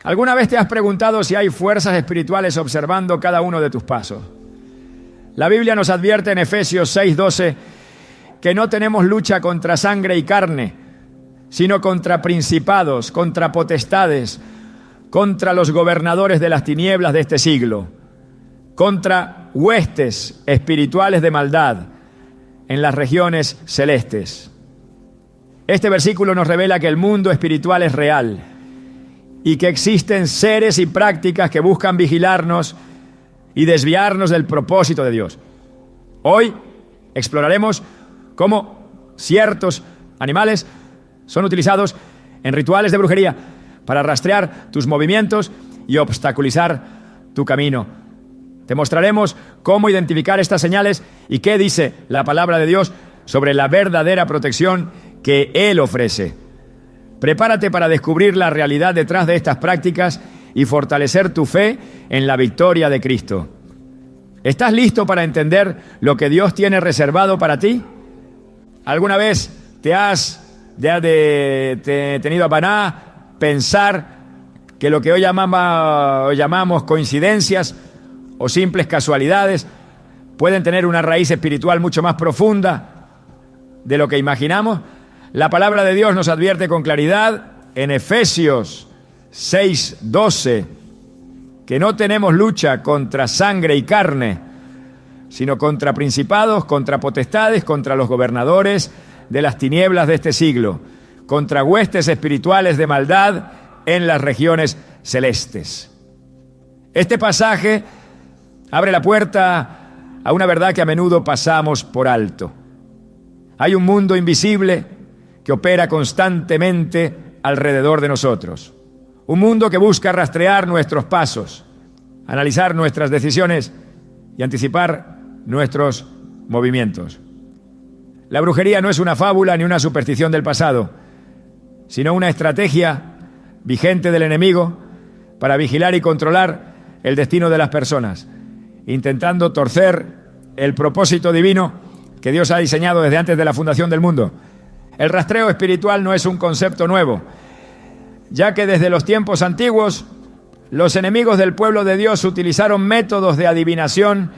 ¿Alguna vez te has preguntado si hay fuerzas espirituales observando cada uno de tus pasos? La Biblia nos advierte en Efesios 6:12 que no tenemos lucha contra sangre y carne, sino contra principados, contra potestades, contra los gobernadores de las tinieblas de este siglo, contra huestes espirituales de maldad en las regiones celestes. Este versículo nos revela que el mundo espiritual es real y que existen seres y prácticas que buscan vigilarnos y desviarnos del propósito de Dios. Hoy exploraremos cómo ciertos animales son utilizados en rituales de brujería para rastrear tus movimientos y obstaculizar tu camino. Te mostraremos cómo identificar estas señales y qué dice la palabra de Dios sobre la verdadera protección que Él ofrece. Prepárate para descubrir la realidad detrás de estas prácticas y fortalecer tu fe en la victoria de Cristo. ¿Estás listo para entender lo que Dios tiene reservado para ti? ¿Alguna vez te has tenido a paná pensar que lo que hoy llamamos coincidencias o simples casualidades pueden tener una raíz espiritual mucho más profunda de lo que imaginamos? La palabra de Dios nos advierte con claridad en Efesios 6:12 que no tenemos lucha contra sangre y carne, sino contra principados, contra potestades, contra los gobernadores de las tinieblas de este siglo, contra huestes espirituales de maldad en las regiones celestes. Este pasaje abre la puerta a una verdad que a menudo pasamos por alto. Hay un mundo invisible que opera constantemente alrededor de nosotros. Un mundo que busca rastrear nuestros pasos, analizar nuestras decisiones y anticipar nuestros movimientos. La brujería no es una fábula ni una superstición del pasado, sino una estrategia vigente del enemigo para vigilar y controlar el destino de las personas, intentando torcer el propósito divino que Dios ha diseñado desde antes de la fundación del mundo. El rastreo espiritual no es un concepto nuevo, ya que desde los tiempos antiguos los enemigos del pueblo de Dios utilizaron métodos de adivinación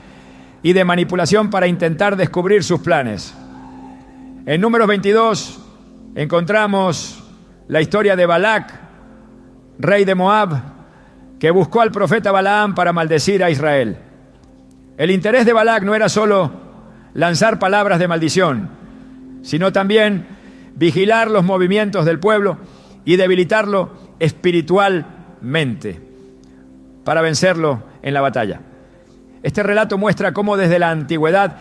y de manipulación para intentar descubrir sus planes. En Números 22 encontramos la historia de Balac, rey de Moab, que buscó al profeta Balaam para maldecir a Israel. El interés de Balac no era solo lanzar palabras de maldición, sino también vigilar los movimientos del pueblo y debilitarlo espiritualmente para vencerlo en la batalla. Este relato muestra cómo desde la antigüedad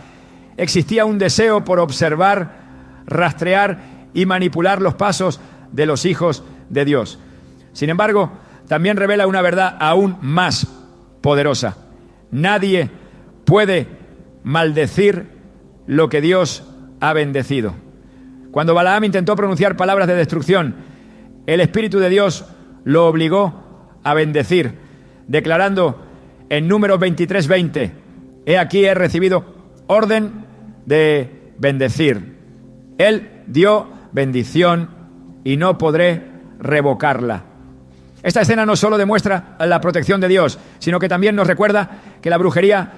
existía un deseo por observar, rastrear y manipular los pasos de los hijos de Dios. Sin embargo, también revela una verdad aún más poderosa. Nadie puede maldecir lo que Dios ha bendecido. Cuando Balaam intentó pronunciar palabras de destrucción, el Espíritu de Dios lo obligó a bendecir, declarando en Números 23:20, he aquí he recibido orden de bendecir. Él dio bendición y no podré revocarla. Esta escena no solo demuestra la protección de Dios, sino que también nos recuerda que la brujería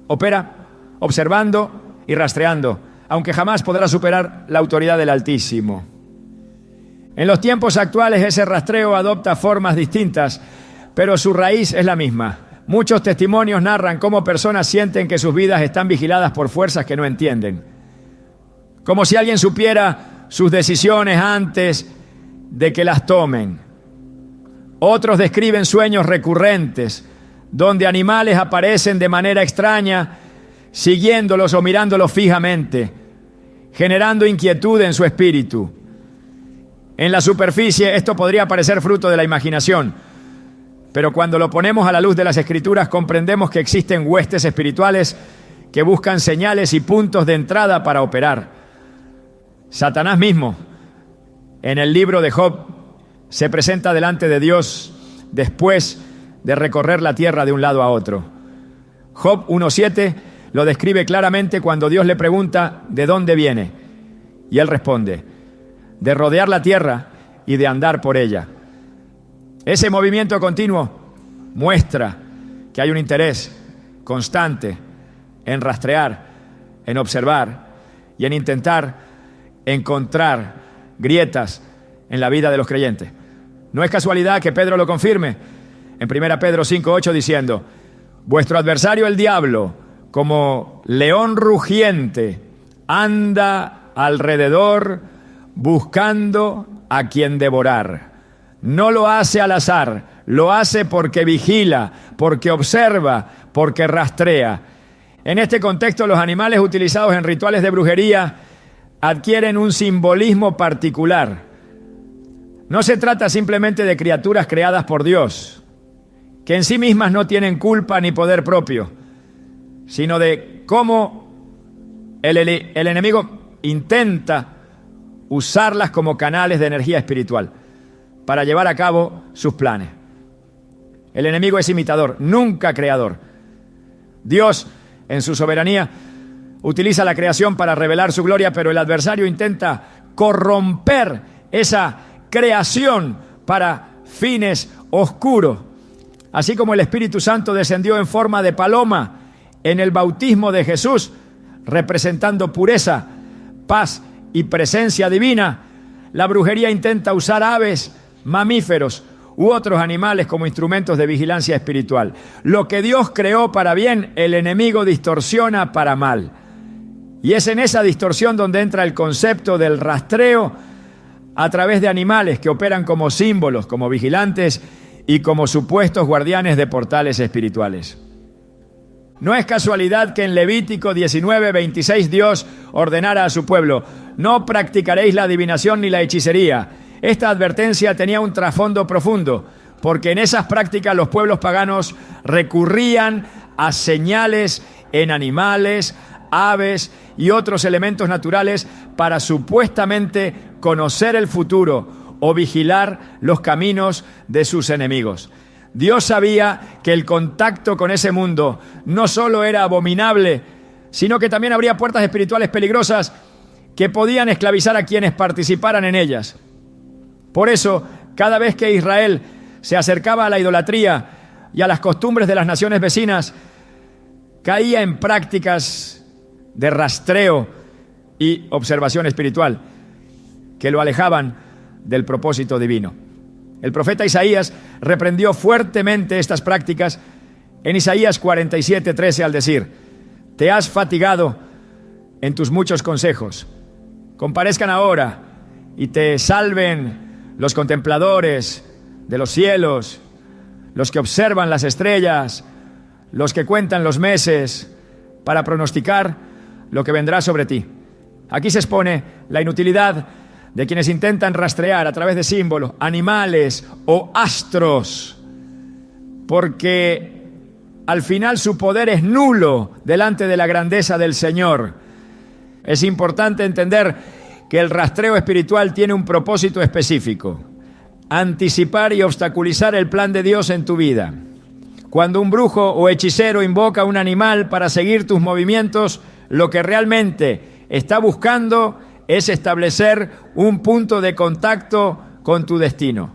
opera observando y rastreando, aunque jamás podrá superar la autoridad del Altísimo. En los tiempos actuales ese rastreo adopta formas distintas, pero su raíz es la misma. Muchos testimonios narran cómo personas sienten que sus vidas están vigiladas por fuerzas que no entienden. Como si alguien supiera sus decisiones antes de que las tomen. Otros describen sueños recurrentes, donde animales aparecen de manera extraña, siguiéndolos o mirándolos fijamente, generando inquietud en su espíritu. En la superficie esto podría parecer fruto de la imaginación, pero cuando lo ponemos a la luz de las Escrituras comprendemos que existen huestes espirituales que buscan señales y puntos de entrada para operar. Satanás mismo, en el libro de Job, se presenta delante de Dios después de recorrer la tierra de un lado a otro. Job 1:7 lo describe claramente cuando Dios le pregunta de dónde viene. Y él responde, de rodear la tierra y de andar por ella. Ese movimiento continuo muestra que hay un interés constante en rastrear, en observar y en intentar encontrar grietas en la vida de los creyentes. No es casualidad que Pedro lo confirme en 1 Pedro 5:8 diciendo: vuestro adversario el diablo, como león rugiente, anda alrededor buscando a quien devorar. No lo hace al azar, lo hace porque vigila, porque observa, porque rastrea. En este contexto, los animales utilizados en rituales de brujería adquieren un simbolismo particular. No se trata simplemente de criaturas creadas por Dios, que en sí mismas no tienen culpa ni poder propio, sino de cómo el enemigo intenta usarlas como canales de energía espiritual para llevar a cabo sus planes. El enemigo es imitador, nunca creador. Dios, en su soberanía, utiliza la creación para revelar su gloria, pero el adversario intenta corromper esa creación para fines oscuros. Así como el Espíritu Santo descendió en forma de paloma en el bautismo de Jesús, representando pureza, paz y presencia divina, la brujería intenta usar aves, mamíferos u otros animales como instrumentos de vigilancia espiritual. Lo que Dios creó para bien, el enemigo distorsiona para mal. Y es en esa distorsión donde entra el concepto del rastreo a través de animales que operan como símbolos, como vigilantes y como supuestos guardianes de portales espirituales. No es casualidad que en Levítico 19:26 Dios ordenara a su pueblo: no practicaréis la adivinación ni la hechicería. Esta advertencia tenía un trasfondo profundo, porque en esas prácticas los pueblos paganos recurrían a señales en animales, aves y otros elementos naturales para supuestamente conocer el futuro o vigilar los caminos de sus enemigos. Dios sabía que el contacto con ese mundo no solo era abominable, sino que también habría puertas espirituales peligrosas que podían esclavizar a quienes participaran en ellas. Por eso, cada vez que Israel se acercaba a la idolatría y a las costumbres de las naciones vecinas, caía en prácticas de rastreo y observación espiritual que lo alejaban del propósito divino. El profeta Isaías reprendió fuertemente estas prácticas en Isaías 47:13 al decir: te has fatigado en tus muchos consejos. Comparezcan ahora y te salven los contempladores de los cielos, los que observan las estrellas, los que cuentan los meses para pronosticar lo que vendrá sobre ti. Aquí se expone la inutilidad de quienes intentan rastrear a través de símbolos, animales o astros, porque al final su poder es nulo delante de la grandeza del Señor. Es importante entender que el rastreo espiritual tiene un propósito específico: anticipar y obstaculizar el plan de Dios en tu vida. Cuando un brujo o hechicero invoca un animal para seguir tus movimientos, lo que realmente está buscando es establecer un punto de contacto con tu destino.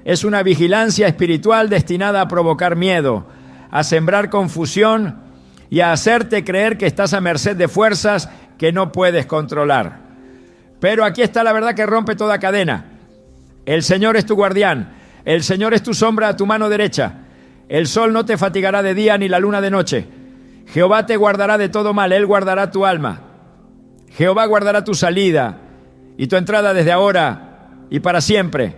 Es una vigilancia espiritual destinada a provocar miedo, a sembrar confusión y a hacerte creer que estás a merced de fuerzas que no puedes controlar. Pero aquí está la verdad que rompe toda cadena. El Señor es tu guardián, el Señor es tu sombra a tu mano derecha. El sol no te fatigará de día ni la luna de noche. Jehová te guardará de todo mal, Él guardará tu alma. Jehová guardará tu salida y tu entrada desde ahora y para siempre.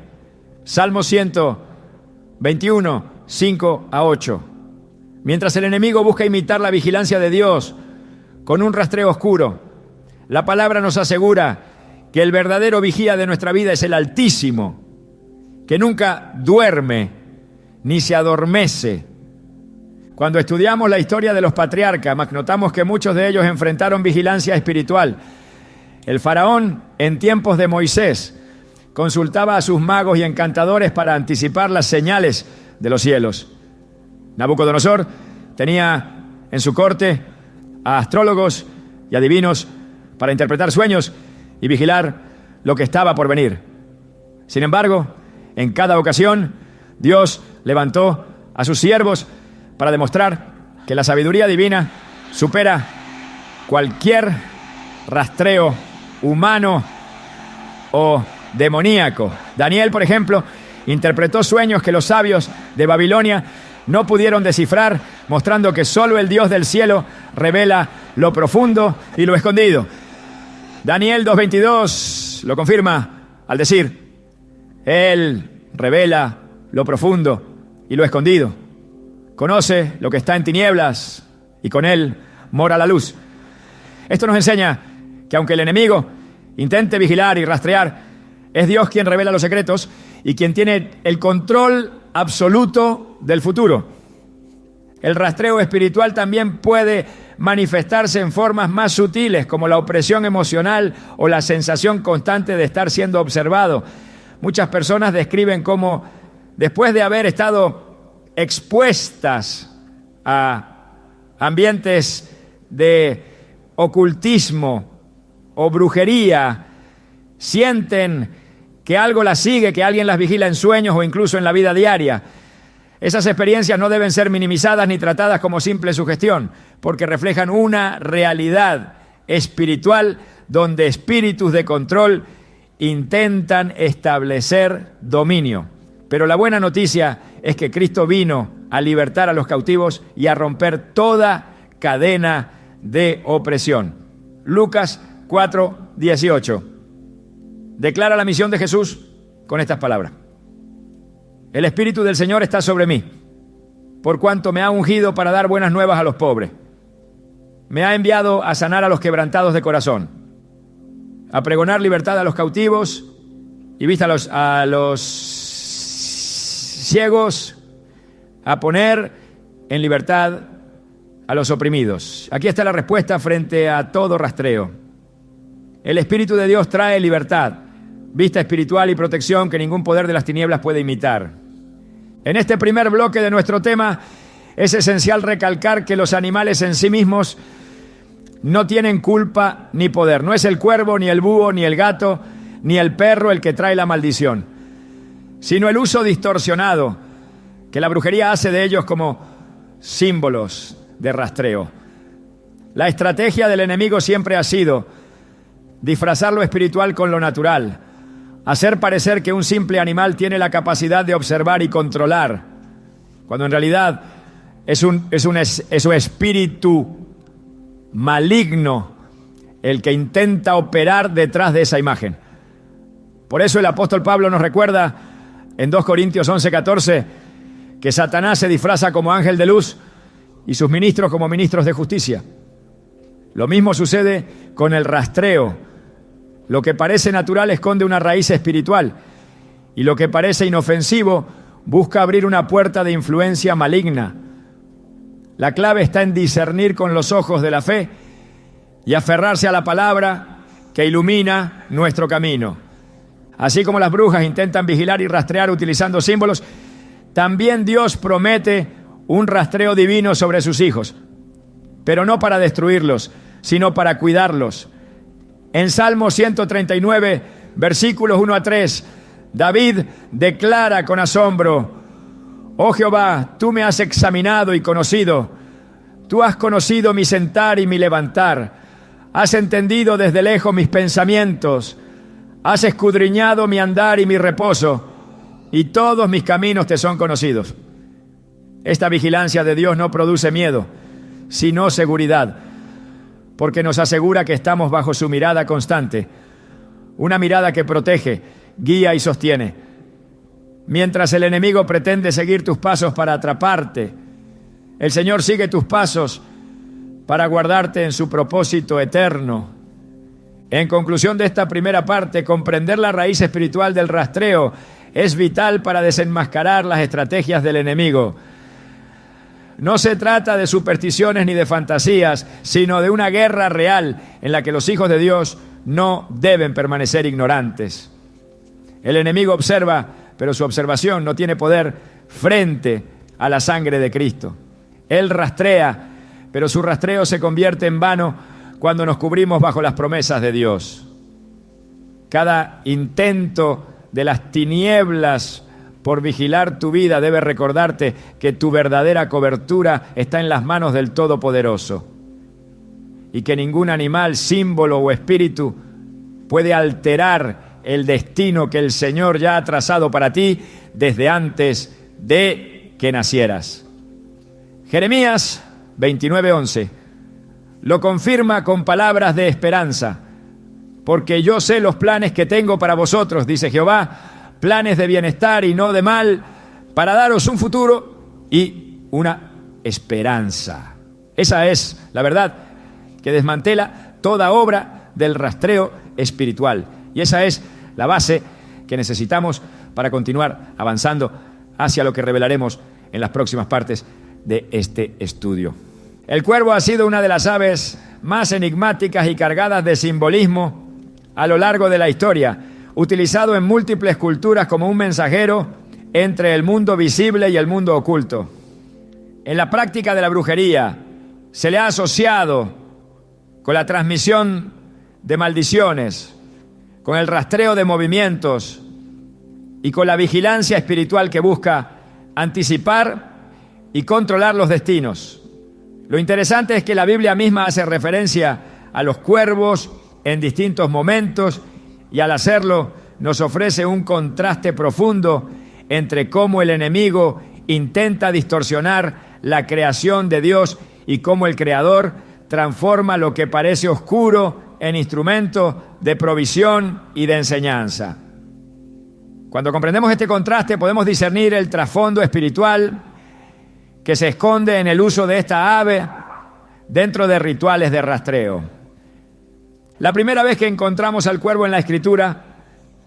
Salmo 121, 5 a 8. Mientras el enemigo busca imitar la vigilancia de Dios con un rastreo oscuro, la palabra nos asegura que el verdadero vigía de nuestra vida es el Altísimo, que nunca duerme ni se adormece. Cuando estudiamos la historia de los patriarcas, notamos que muchos de ellos enfrentaron vigilancia espiritual. El faraón, en tiempos de Moisés, consultaba a sus magos y encantadores para anticipar las señales de los cielos. Nabucodonosor tenía en su corte a astrólogos y adivinos para interpretar sueños y vigilar lo que estaba por venir. Sin embargo, en cada ocasión, Dios levantó a sus siervos para demostrar que la sabiduría divina supera cualquier rastreo humano o demoníaco. Daniel, por ejemplo, interpretó sueños que los sabios de Babilonia no pudieron descifrar, mostrando que solo el Dios del cielo revela lo profundo y lo escondido. Daniel 2:22 lo confirma al decir: Él revela lo profundo y lo escondido. Conoce lo que está en tinieblas y con Él mora la luz. Esto nos enseña que aunque el enemigo intente vigilar y rastrear, es Dios quien revela los secretos y quien tiene el control absoluto del futuro. El rastreo espiritual también puede manifestarse en formas más sutiles, como la opresión emocional o la sensación constante de estar siendo observado. Muchas personas describen cómo, después de haber estado expuestas a ambientes de ocultismo o brujería, sienten que algo las sigue, que alguien las vigila en sueños o incluso en la vida diaria. Esas experiencias no deben ser minimizadas ni tratadas como simple sugestión, porque reflejan una realidad espiritual donde espíritus de control intentan establecer dominio. Pero la buena noticia es que Cristo vino a libertar a los cautivos y a romper toda cadena de opresión. Lucas 4:18 declara la misión de Jesús con estas palabras: El Espíritu del Señor está sobre mí, por cuanto me ha ungido para dar buenas nuevas a los pobres. Me ha enviado a sanar a los quebrantados de corazón, a pregonar libertad a los cautivos y vista a los ciegos, a poner en libertad a los oprimidos. Aquí está la respuesta frente a todo rastreo. El Espíritu de Dios trae libertad, vista espiritual y protección que ningún poder de las tinieblas puede imitar. En este primer bloque de nuestro tema es esencial recalcar que los animales en sí mismos no tienen culpa ni poder. No es el cuervo, ni el búho, ni el gato, ni el perro el que trae la maldición, sino el uso distorsionado que la brujería hace de ellos como símbolos de rastreo. La estrategia del enemigo siempre ha sido disfrazar lo espiritual con lo natural, hacer parecer que un simple animal tiene la capacidad de observar y controlar, cuando en realidad es un espíritu maligno el que intenta operar detrás de esa imagen. Por eso el apóstol Pablo nos recuerda en 2 Corintios 11:14 que Satanás se disfraza como ángel de luz y sus ministros como ministros de justicia. Lo mismo sucede con el rastreo. Lo que parece natural esconde una raíz espiritual y lo que parece inofensivo busca abrir una puerta de influencia maligna. La clave está en discernir con los ojos de la fe y aferrarse a la palabra que ilumina nuestro camino. Así como las brujas intentan vigilar y rastrear utilizando símbolos, también Dios promete un rastreo divino sobre sus hijos, pero no para destruirlos, sino para cuidarlos. En Salmo 139, versículos 1-3, David declara con asombro: Oh Jehová, tú me has examinado y conocido. Tú has conocido mi sentar y mi levantar. Has entendido desde lejos mis pensamientos. Has escudriñado mi andar y mi reposo, y todos mis caminos te son conocidos. Esta vigilancia de Dios no produce miedo, sino seguridad, porque nos asegura que estamos bajo su mirada constante, una mirada que protege, guía y sostiene. Mientras el enemigo pretende seguir tus pasos para atraparte, el Señor sigue tus pasos para guardarte en su propósito eterno. En conclusión de esta primera parte, comprender la raíz espiritual del rastreo es vital para desenmascarar las estrategias del enemigo. No se trata de supersticiones ni de fantasías, sino de una guerra real en la que los hijos de Dios no deben permanecer ignorantes. El enemigo observa, pero su observación no tiene poder frente a la sangre de Cristo. Él rastrea, pero su rastreo se convierte en vano cuando nos cubrimos bajo las promesas de Dios. Cada intento de las tinieblas por vigilar tu vida, debes recordarte que tu verdadera cobertura está en las manos del Todopoderoso y que ningún animal, símbolo o espíritu puede alterar el destino que el Señor ya ha trazado para ti desde antes de que nacieras. Jeremías 29:11 lo confirma con palabras de esperanza. Porque yo sé los planes que tengo para vosotros, dice Jehová, planes de bienestar y no de mal, para daros un futuro y una esperanza. Esa es la verdad que desmantela toda obra del rastreo espiritual. Y esa es la base que necesitamos para continuar avanzando hacia lo que revelaremos en las próximas partes de este estudio. El cuervo ha sido una de las aves más enigmáticas y cargadas de simbolismo a lo largo de la historia, utilizado en múltiples culturas como un mensajero entre el mundo visible y el mundo oculto. En la práctica de la brujería se le ha asociado con la transmisión de maldiciones, con el rastreo de movimientos y con la vigilancia espiritual que busca anticipar y controlar los destinos. Lo interesante es que la Biblia misma hace referencia a los cuervos en distintos momentos y al hacerlo nos ofrece un contraste profundo entre cómo el enemigo intenta distorsionar la creación de Dios y cómo el Creador transforma lo que parece oscuro en instrumento de provisión y de enseñanza. Cuando comprendemos este contraste podemos discernir el trasfondo espiritual que se esconde en el uso de esta ave dentro de rituales de rastreo. La primera vez que encontramos al cuervo en la Escritura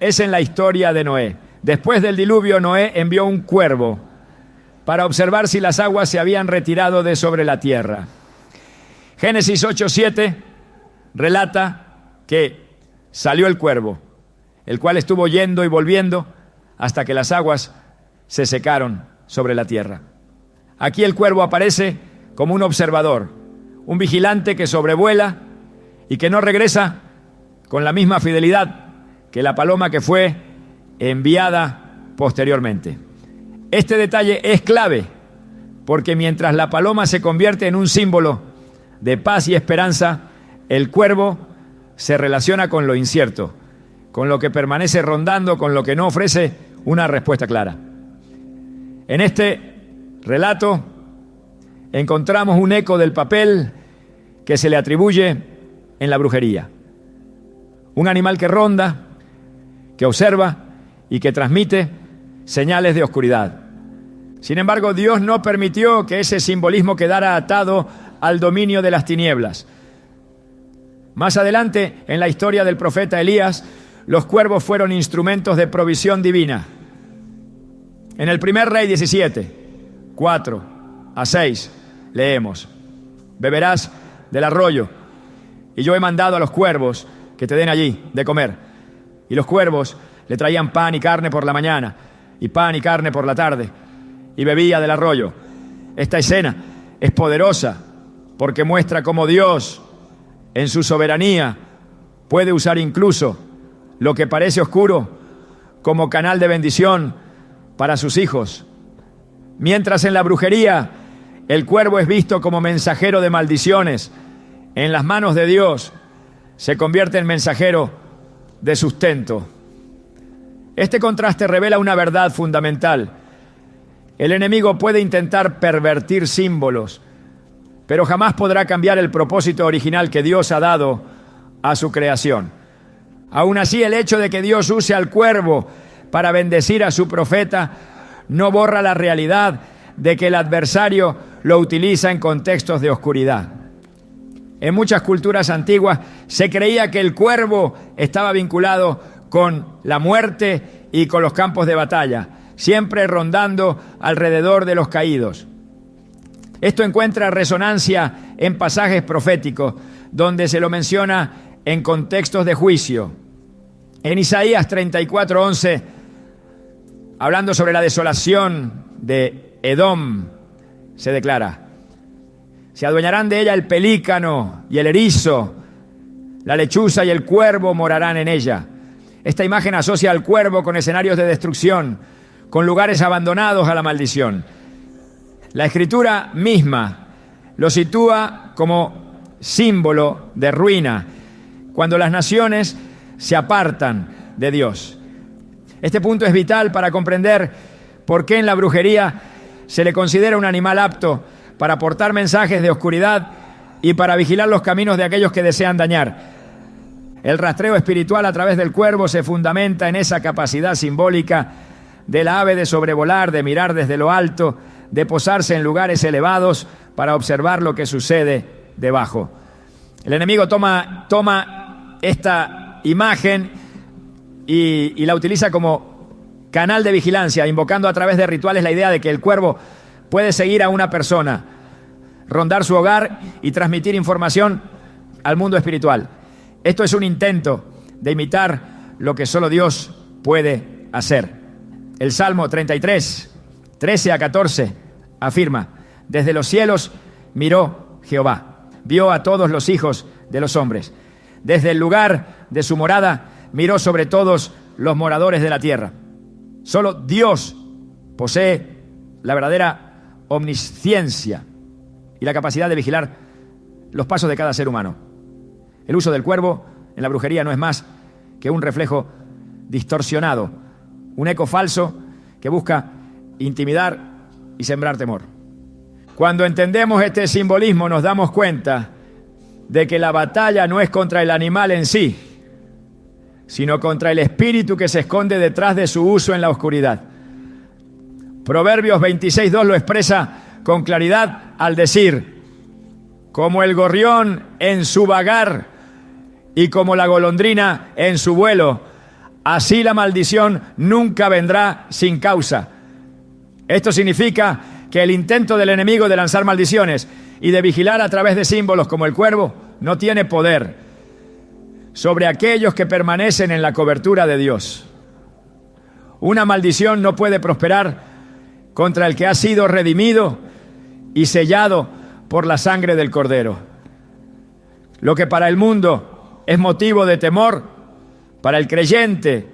es en la historia de Noé. Después del diluvio, Noé envió un cuervo para observar si las aguas se habían retirado de sobre la tierra. Génesis 8:7 relata que salió el cuervo, el cual estuvo yendo y volviendo hasta que las aguas se secaron sobre la tierra. Aquí el cuervo aparece como un observador, un vigilante que sobrevuela y que no regresa con la misma fidelidad que la paloma que fue enviada posteriormente. Este detalle es clave porque mientras la paloma se convierte en un símbolo de paz y esperanza, el cuervo se relaciona con lo incierto, con lo que permanece rondando, con lo que no ofrece una respuesta clara. En este relato encontramos un eco del papel que se le atribuye en la brujería. Un animal que ronda, que observa y que transmite señales de oscuridad. Sin embargo, Dios no permitió que ese simbolismo quedara atado al dominio de las tinieblas. Más adelante, en la historia del profeta Elías, los cuervos fueron instrumentos de provisión divina. En el primer Rey 17, 4-6, leemos: beberás del arroyo, y yo he mandado a los cuervos que te den allí de comer. Y los cuervos le traían pan y carne por la mañana, y pan y carne por la tarde, y bebía del arroyo. Esta escena es poderosa porque muestra cómo Dios, en su soberanía, puede usar incluso lo que parece oscuro como canal de bendición para sus hijos. Mientras en la brujería el cuervo es visto como mensajero de maldiciones, en las manos de Dios se convierte en mensajero de sustento. Este contraste revela una verdad fundamental. El enemigo puede intentar pervertir símbolos, pero jamás podrá cambiar el propósito original que Dios ha dado a su creación. Aún así, el hecho de que Dios use al cuervo para bendecir a su profeta no borra la realidad de que el adversario lo utiliza en contextos de oscuridad. En muchas culturas antiguas se creía que el cuervo estaba vinculado con la muerte y con los campos de batalla, siempre rondando alrededor de los caídos. Esto encuentra resonancia en pasajes proféticos, donde se lo menciona en contextos de juicio. En Isaías 34:11, hablando sobre la desolación de Edom, se declara: se adueñarán de ella el pelícano y el erizo, la lechuza y el cuervo morarán en ella. Esta imagen asocia al cuervo con escenarios de destrucción, con lugares abandonados a la maldición. La Escritura misma lo sitúa como símbolo de ruina, cuando las naciones se apartan de Dios. Este punto es vital para comprender por qué en la brujería se le considera un animal apto para portar mensajes de oscuridad y para vigilar los caminos de aquellos que desean dañar. El rastreo espiritual a través del cuervo se fundamenta en esa capacidad simbólica del ave de sobrevolar, de mirar desde lo alto, de posarse en lugares elevados para observar lo que sucede debajo. El enemigo toma esta imagen y la utiliza como canal de vigilancia, invocando a través de rituales la idea de que el cuervo puede seguir a una persona, rondar su hogar y transmitir información al mundo espiritual. Esto es un intento de imitar lo que solo Dios puede hacer. El Salmo 33, 13 a 14, afirma: desde los cielos miró Jehová, vio a todos los hijos de los hombres. Desde el lugar de su morada miró sobre todos los moradores de la tierra. Solo Dios posee la verdadera omnisciencia y la capacidad de vigilar los pasos de cada ser humano. El uso del cuervo en la brujería no es más que un reflejo distorsionado, un eco falso que busca intimidar y sembrar temor. Cuando entendemos este simbolismo nos damos cuenta de que la batalla no es contra el animal en sí, sino contra el espíritu que se esconde detrás de su uso en la oscuridad. Proverbios 26:2 lo expresa con claridad al decir: como el gorrión en su vagar y como la golondrina en su vuelo, así la maldición nunca vendrá sin causa. Esto significa que el intento del enemigo de lanzar maldiciones y de vigilar a través de símbolos como el cuervo no tiene poder sobre aquellos que permanecen en la cobertura de Dios. Una maldición no puede prosperar contra el que ha sido redimido y sellado por la sangre del Cordero. Lo que para el mundo es motivo de temor, para el creyente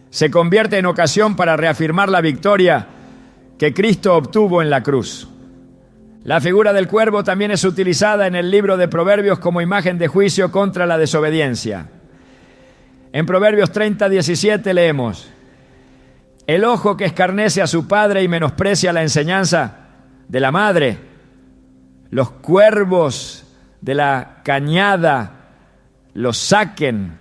se convierte en ocasión para reafirmar la victoria que Cristo obtuvo en la cruz. La figura del cuervo también es utilizada en el libro de Proverbios como imagen de juicio contra la desobediencia. En Proverbios 30:17 leemos: el ojo que escarnece a su padre y menosprecia la enseñanza de la madre, los cuervos de la cañada lo saquen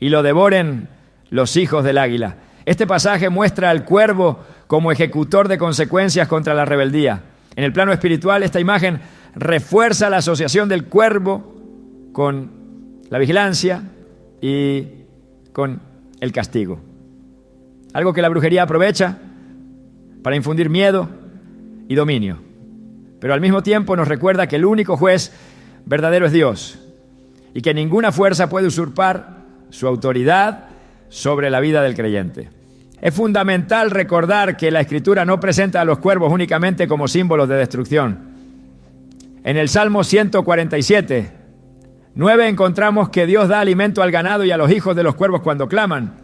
y lo devoren los hijos del águila. Este pasaje muestra al cuervo como ejecutor de consecuencias contra la rebeldía. En el plano espiritual, esta imagen refuerza la asociación del cuervo con la vigilancia y con el castigo. Algo que la brujería aprovecha para infundir miedo y dominio. Pero al mismo tiempo nos recuerda que el único juez verdadero es Dios y que ninguna fuerza puede usurpar su autoridad sobre la vida del creyente. Es fundamental recordar que la Escritura no presenta a los cuervos únicamente como símbolos de destrucción. En el Salmo 147:9 encontramos que Dios da alimento al ganado y a los hijos de los cuervos cuando claman.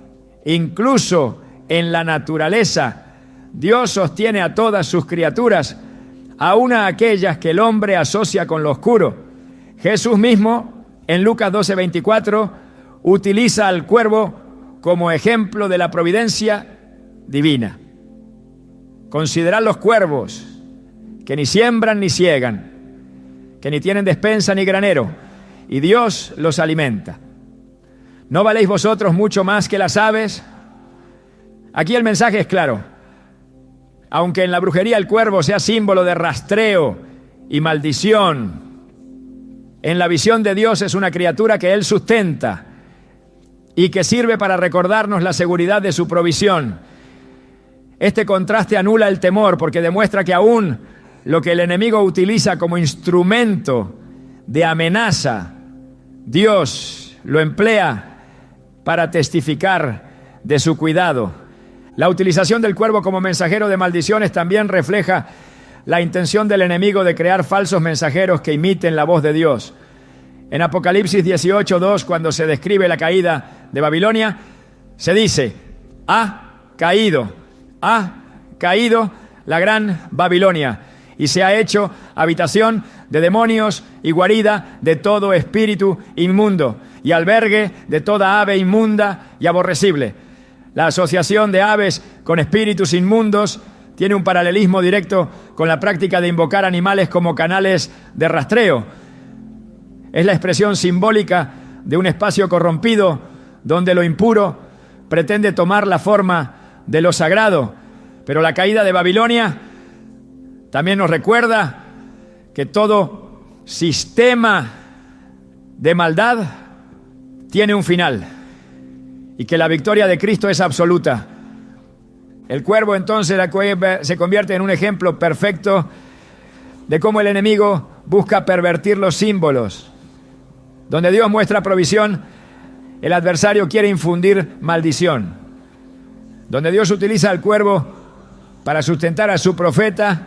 Incluso en la naturaleza, Dios sostiene a todas sus criaturas, aun a aquellas que el hombre asocia con lo oscuro. Jesús mismo, en Lucas 12:24, utiliza al cuervo como ejemplo de la providencia divina. Considerad los cuervos, que ni siembran ni siegan, que ni tienen despensa ni granero, y Dios los alimenta. ¿No valéis vosotros mucho más que las aves? Aquí el mensaje es claro. Aunque en la brujería el cuervo sea símbolo de rastreo y maldición, en la visión de Dios es una criatura que Él sustenta y que sirve para recordarnos la seguridad de su provisión. Este contraste anula el temor porque demuestra que aún lo que el enemigo utiliza como instrumento de amenaza, Dios lo emplea para testificar de su cuidado. La utilización del cuervo como mensajero de maldiciones también refleja la intención del enemigo de crear falsos mensajeros que imiten la voz de Dios. En Apocalipsis 18:2, cuando se describe la caída de Babilonia, se dice: ha caído, ha caído la gran Babilonia y se ha hecho habitación de demonios y guarida de todo espíritu inmundo y albergue de toda ave inmunda y aborrecible. La asociación de aves con espíritus inmundos tiene un paralelismo directo con la práctica de invocar animales como canales de rastreo. Es la expresión simbólica de un espacio corrompido donde lo impuro pretende tomar la forma de lo sagrado. Pero la caída de Babilonia también nos recuerda que todo sistema de maldad tiene un final y que la victoria de Cristo es absoluta. El cuervo entonces se convierte en un ejemplo perfecto de cómo el enemigo busca pervertir los símbolos. Donde Dios muestra provisión, el adversario quiere infundir maldición. Donde Dios utiliza al cuervo para sustentar a su profeta,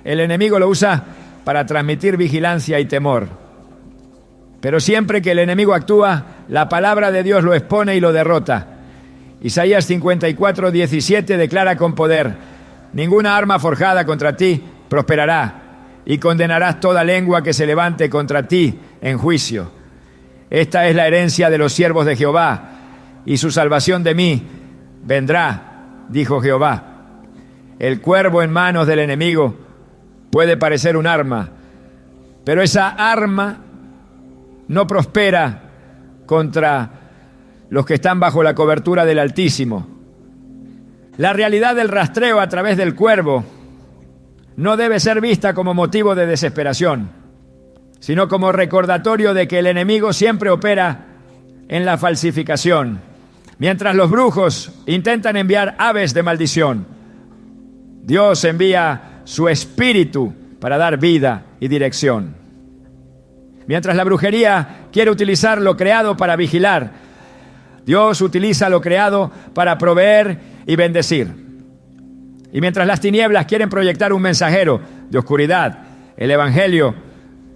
el enemigo lo usa para transmitir vigilancia y temor. Pero siempre que el enemigo actúa, la palabra de Dios lo expone y lo derrota. Isaías 54:17 declara con poder: ninguna arma forjada contra ti prosperará, y condenarás toda lengua que se levante contra ti en juicio. Esta es la herencia de los siervos de Jehová, y su salvación de mí vendrá, dijo Jehová. El cuervo en manos del enemigo puede parecer un arma, pero esa arma no prospera contra los que están bajo la cobertura del Altísimo. La realidad del rastreo a través del cuervo no debe ser vista como motivo de desesperación, sino como recordatorio de que el enemigo siempre opera en la falsificación. Mientras los brujos intentan enviar aves de maldición, Dios envía su espíritu para dar vida y dirección. Mientras la brujería quiere utilizar lo creado para vigilar, Dios utiliza lo creado para proveer y bendecir. Y mientras las tinieblas quieren proyectar un mensajero de oscuridad, el Evangelio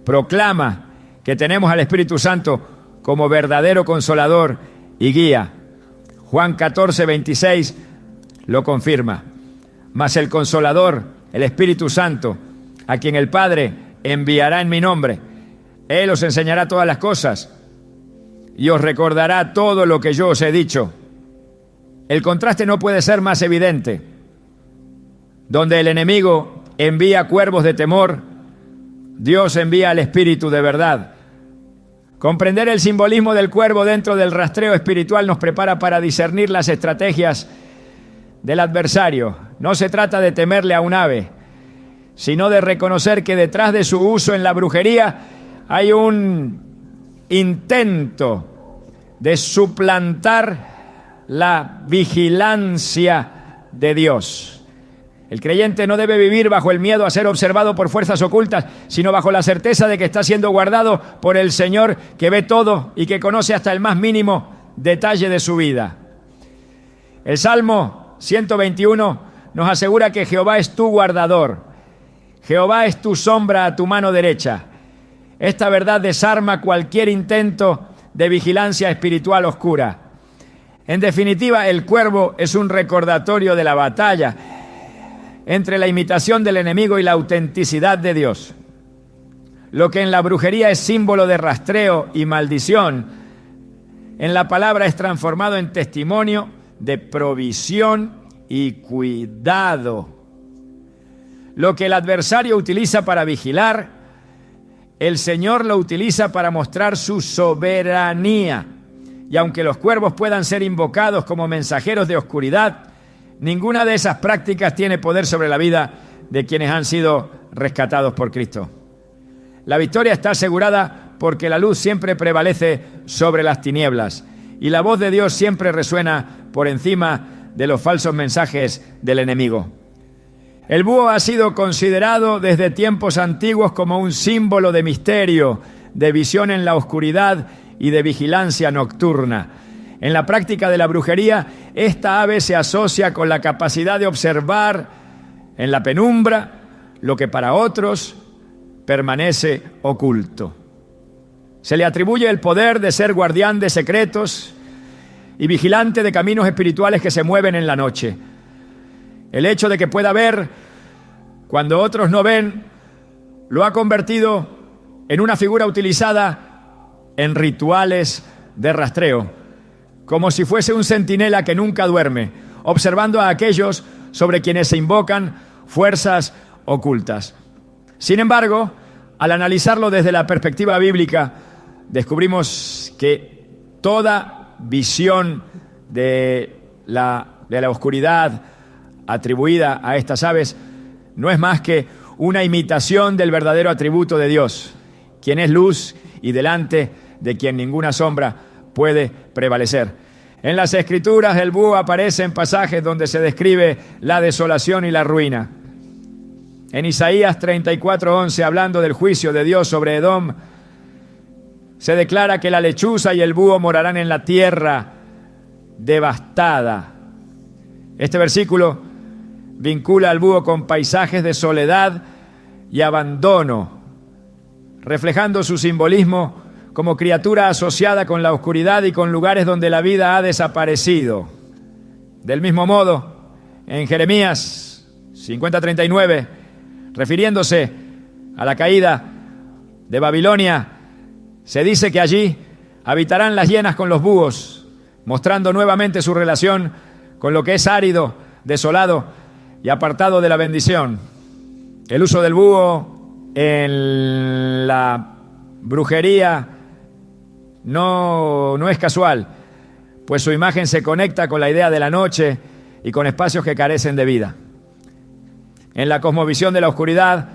proclama que tenemos al Espíritu Santo como verdadero consolador y guía. Juan 14:26 lo confirma. Mas el Consolador, el Espíritu Santo, a quien el Padre enviará en mi nombre, Él os enseñará todas las cosas y os recordará todo lo que yo os he dicho. El contraste no puede ser más evidente. Donde el enemigo envía cuervos de temor, Dios envía al Espíritu de verdad. Comprender el simbolismo del cuervo dentro del rastreo espiritual nos prepara para discernir las estrategias del adversario. No se trata de temerle a un ave, sino de reconocer que detrás de su uso en la brujería hay un intento de suplantar la vigilancia de Dios. El creyente no debe vivir bajo el miedo a ser observado por fuerzas ocultas, sino bajo la certeza de que está siendo guardado por el Señor, que ve todo y que conoce hasta el más mínimo detalle de su vida. El Salmo 121 nos asegura que Jehová es tu guardador. Jehová es tu sombra a tu mano derecha. Esta verdad desarma cualquier intento de vigilancia espiritual oscura. En definitiva, el cuervo es un recordatorio de la batalla entre la imitación del enemigo y la autenticidad de Dios. Lo que en la brujería es símbolo de rastreo y maldición, en la palabra es transformado en testimonio de provisión y cuidado. Lo que el adversario utiliza para vigilar, el Señor lo utiliza para mostrar su soberanía. Y aunque los cuervos puedan ser invocados como mensajeros de oscuridad, ninguna de esas prácticas tiene poder sobre la vida de quienes han sido rescatados por Cristo. La victoria está asegurada porque la luz siempre prevalece sobre las tinieblas y la voz de Dios siempre resuena por encima de los falsos mensajes del enemigo. El búho ha sido considerado desde tiempos antiguos como un símbolo de misterio, de visión en la oscuridad y de vigilancia nocturna. En la práctica de la brujería, esta ave se asocia con la capacidad de observar en la penumbra lo que para otros permanece oculto. Se le atribuye el poder de ser guardián de secretos y vigilante de caminos espirituales que se mueven en la noche. El hecho de que pueda ver cuando otros no ven, lo ha convertido en una figura utilizada en rituales de rastreo, como si fuese un centinela que nunca duerme, observando a aquellos sobre quienes se invocan fuerzas ocultas. Sin embargo, al analizarlo desde la perspectiva bíblica, descubrimos que toda visión de la oscuridad atribuida a estas aves no es más que una imitación del verdadero atributo de Dios, quien es luz y delante de quien ninguna sombra puede prevalecer. En las Escrituras el búho aparece en pasajes donde se describe la desolación y la ruina. En Isaías 34:11, hablando del juicio de Dios sobre Edom, se declara que la lechuza y el búho morarán en la tierra devastada. Este versículo vincula al búho con paisajes de soledad y abandono, reflejando su simbolismo como criatura asociada con la oscuridad y con lugares donde la vida ha desaparecido. Del mismo modo, en Jeremías 50:39, refiriéndose a la caída de Babilonia, se dice que allí habitarán las hienas con los búhos, mostrando nuevamente su relación con lo que es árido, desolado y apartado de la bendición. El uso del búho en la brujería no es casual, pues su imagen se conecta con la idea de la noche y con espacios que carecen de vida. En la cosmovisión de la oscuridad,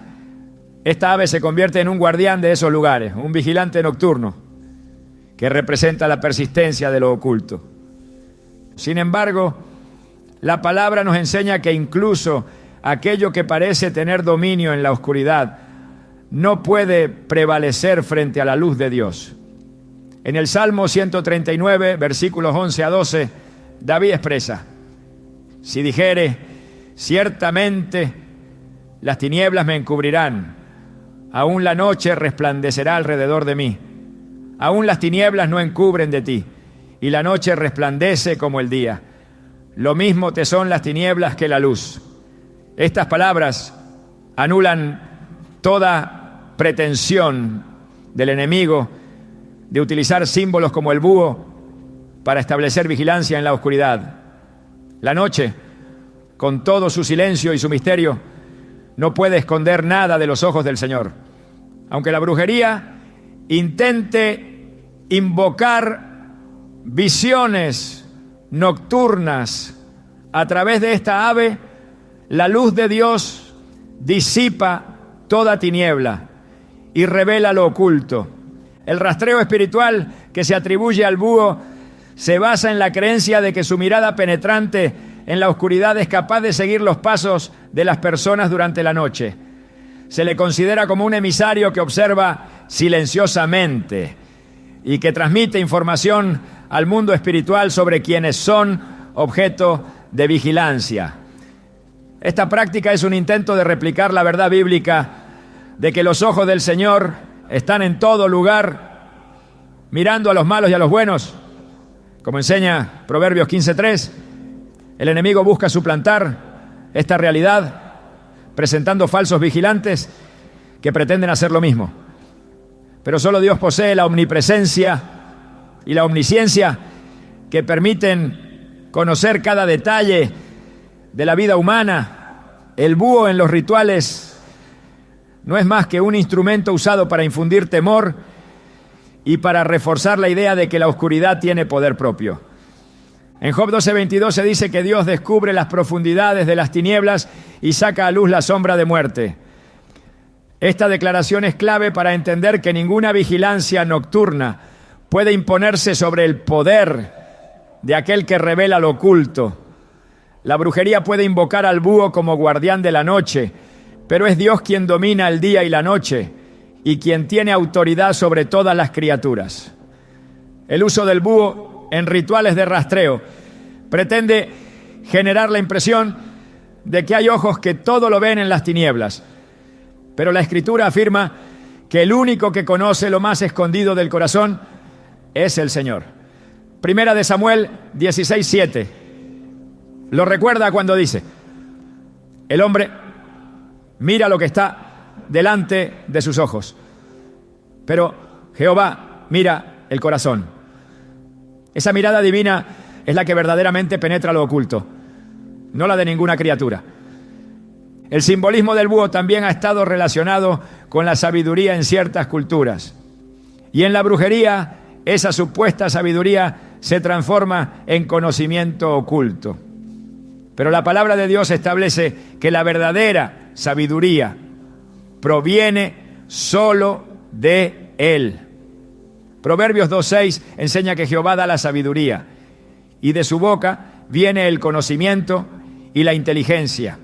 esta ave se convierte en un guardián de esos lugares, un vigilante nocturno que representa la persistencia de lo oculto. Sin embargo, la palabra nos enseña que incluso aquello que parece tener dominio en la oscuridad no puede prevalecer frente a la luz de Dios. En el Salmo 139, versículos 11 a 12, David expresa: si dijere, ciertamente las tinieblas me encubrirán, aún la noche resplandecerá alrededor de mí. Aún las tinieblas no encubren de ti, y la noche resplandece como el día. Lo mismo te son las tinieblas que la luz. Estas palabras anulan toda pretensión del enemigo de utilizar símbolos como el búho para establecer vigilancia en la oscuridad. La noche, con todo su silencio y su misterio, no puede esconder nada de los ojos del Señor. Aunque la brujería intente invocar visiones nocturnas a través de esta ave, la luz de Dios disipa toda tiniebla y revela lo oculto. El rastreo espiritual que se atribuye al búho se basa en la creencia de que su mirada penetrante en la oscuridad es capaz de seguir los pasos de las personas durante la noche. Se le considera como un emisario que observa silenciosamente y que transmite información al mundo espiritual sobre quienes son objeto de vigilancia. Esta práctica es un intento de replicar la verdad bíblica de que los ojos del Señor están en todo lugar, mirando a los malos y a los buenos. Como enseña Proverbios 15:3, el enemigo busca suplantar esta realidad presentando falsos vigilantes que pretenden hacer lo mismo. Pero solo Dios posee la omnipresencia y la omnisciencia que permiten conocer cada detalle de la vida humana. El búho en los rituales no es más que un instrumento usado para infundir temor y para reforzar la idea de que la oscuridad tiene poder propio. En Job 12:22 se dice que Dios descubre las profundidades de las tinieblas y saca a luz la sombra de muerte. Esta declaración es clave para entender que ninguna vigilancia nocturna puede imponerse sobre el poder de aquel que revela lo oculto. La brujería puede invocar al búho como guardián de la noche, pero es Dios quien domina el día y la noche y quien tiene autoridad sobre todas las criaturas. El uso del búho en rituales de rastreo pretende generar la impresión de que hay ojos que todo lo ven en las tinieblas. Pero la Escritura afirma que el único que conoce lo más escondido del corazón es el Señor. Primera de Samuel 16:7 lo recuerda cuando dice: El hombre mira lo que está delante de sus ojos, pero Jehová mira el corazón. Esa mirada divina es la que verdaderamente penetra lo oculto, no la de ninguna criatura. El simbolismo del búho también ha estado relacionado con la sabiduría en ciertas culturas. Y en la brujería, esa supuesta sabiduría se transforma en conocimiento oculto. Pero la palabra de Dios establece que la verdadera sabiduría proviene solo de Él. Proverbios 2:6 enseña que Jehová da la sabiduría y de su boca viene el conocimiento y la inteligencia.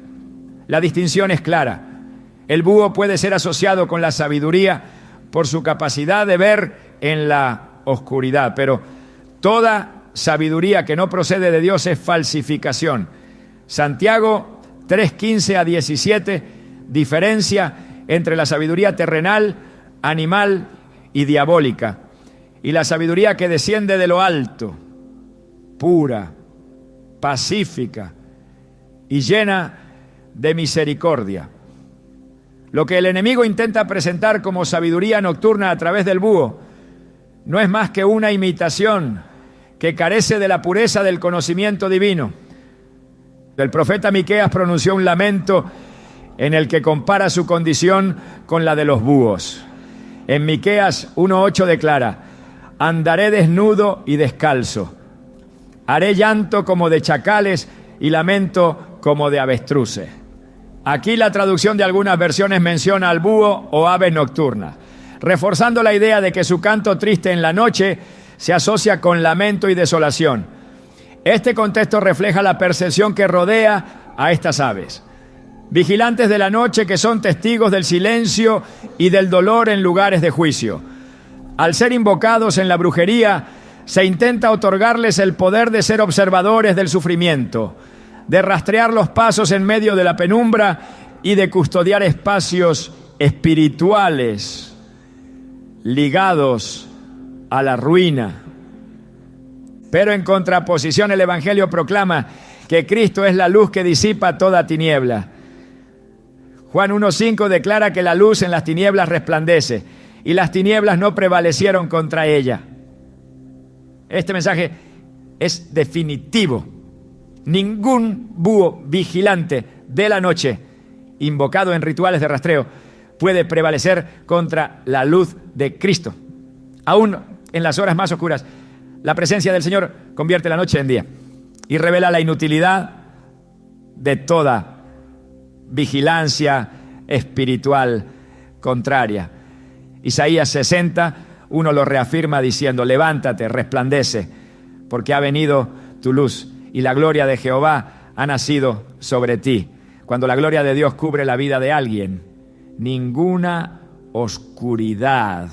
La distinción es clara. El búho puede ser asociado con la sabiduría por su capacidad de ver en la oscuridad, pero toda sabiduría que no procede de Dios es falsificación. Santiago 3:15 a 17 diferencia entre la sabiduría terrenal, animal y diabólica, y la sabiduría que desciende de lo alto, pura, pacífica y llena de misericordia. Lo que el enemigo intenta presentar como sabiduría nocturna a través del búho no es más que una imitación que carece de la pureza del conocimiento divino. El profeta Miqueas pronunció un lamento en el que compara su condición con la de los búhos. En Miqueas 1:8 declara: andaré desnudo y descalzo, haré llanto como de chacales y lamento como de avestruces. Aquí la traducción de algunas versiones menciona al búho o aves nocturnas, reforzando la idea de que su canto triste en la noche se asocia con lamento y desolación. Este contexto refleja la percepción que rodea a estas aves, vigilantes de la noche que son testigos del silencio y del dolor en lugares de juicio. Al ser invocados en la brujería, se intenta otorgarles el poder de ser observadores del sufrimiento, de rastrear los pasos en medio de la penumbra y de custodiar espacios espirituales ligados a la ruina. Pero en contraposición, el Evangelio proclama que Cristo es la luz que disipa toda tiniebla. Juan 1:5 declara que la luz en las tinieblas resplandece y las tinieblas no prevalecieron contra ella. Este mensaje es definitivo. Ningún búho vigilante de la noche, invocado en rituales de rastreo, puede prevalecer contra la luz de Cristo. Aún en las horas más oscuras, la presencia del Señor convierte la noche en día y revela la inutilidad de toda vigilancia espiritual contraria. Isaías 60:1 lo reafirma diciendo: levántate, resplandece, porque ha venido tu luz y la gloria de Jehová ha nacido sobre ti. Cuando la gloria de Dios cubre la vida de alguien, ninguna oscuridad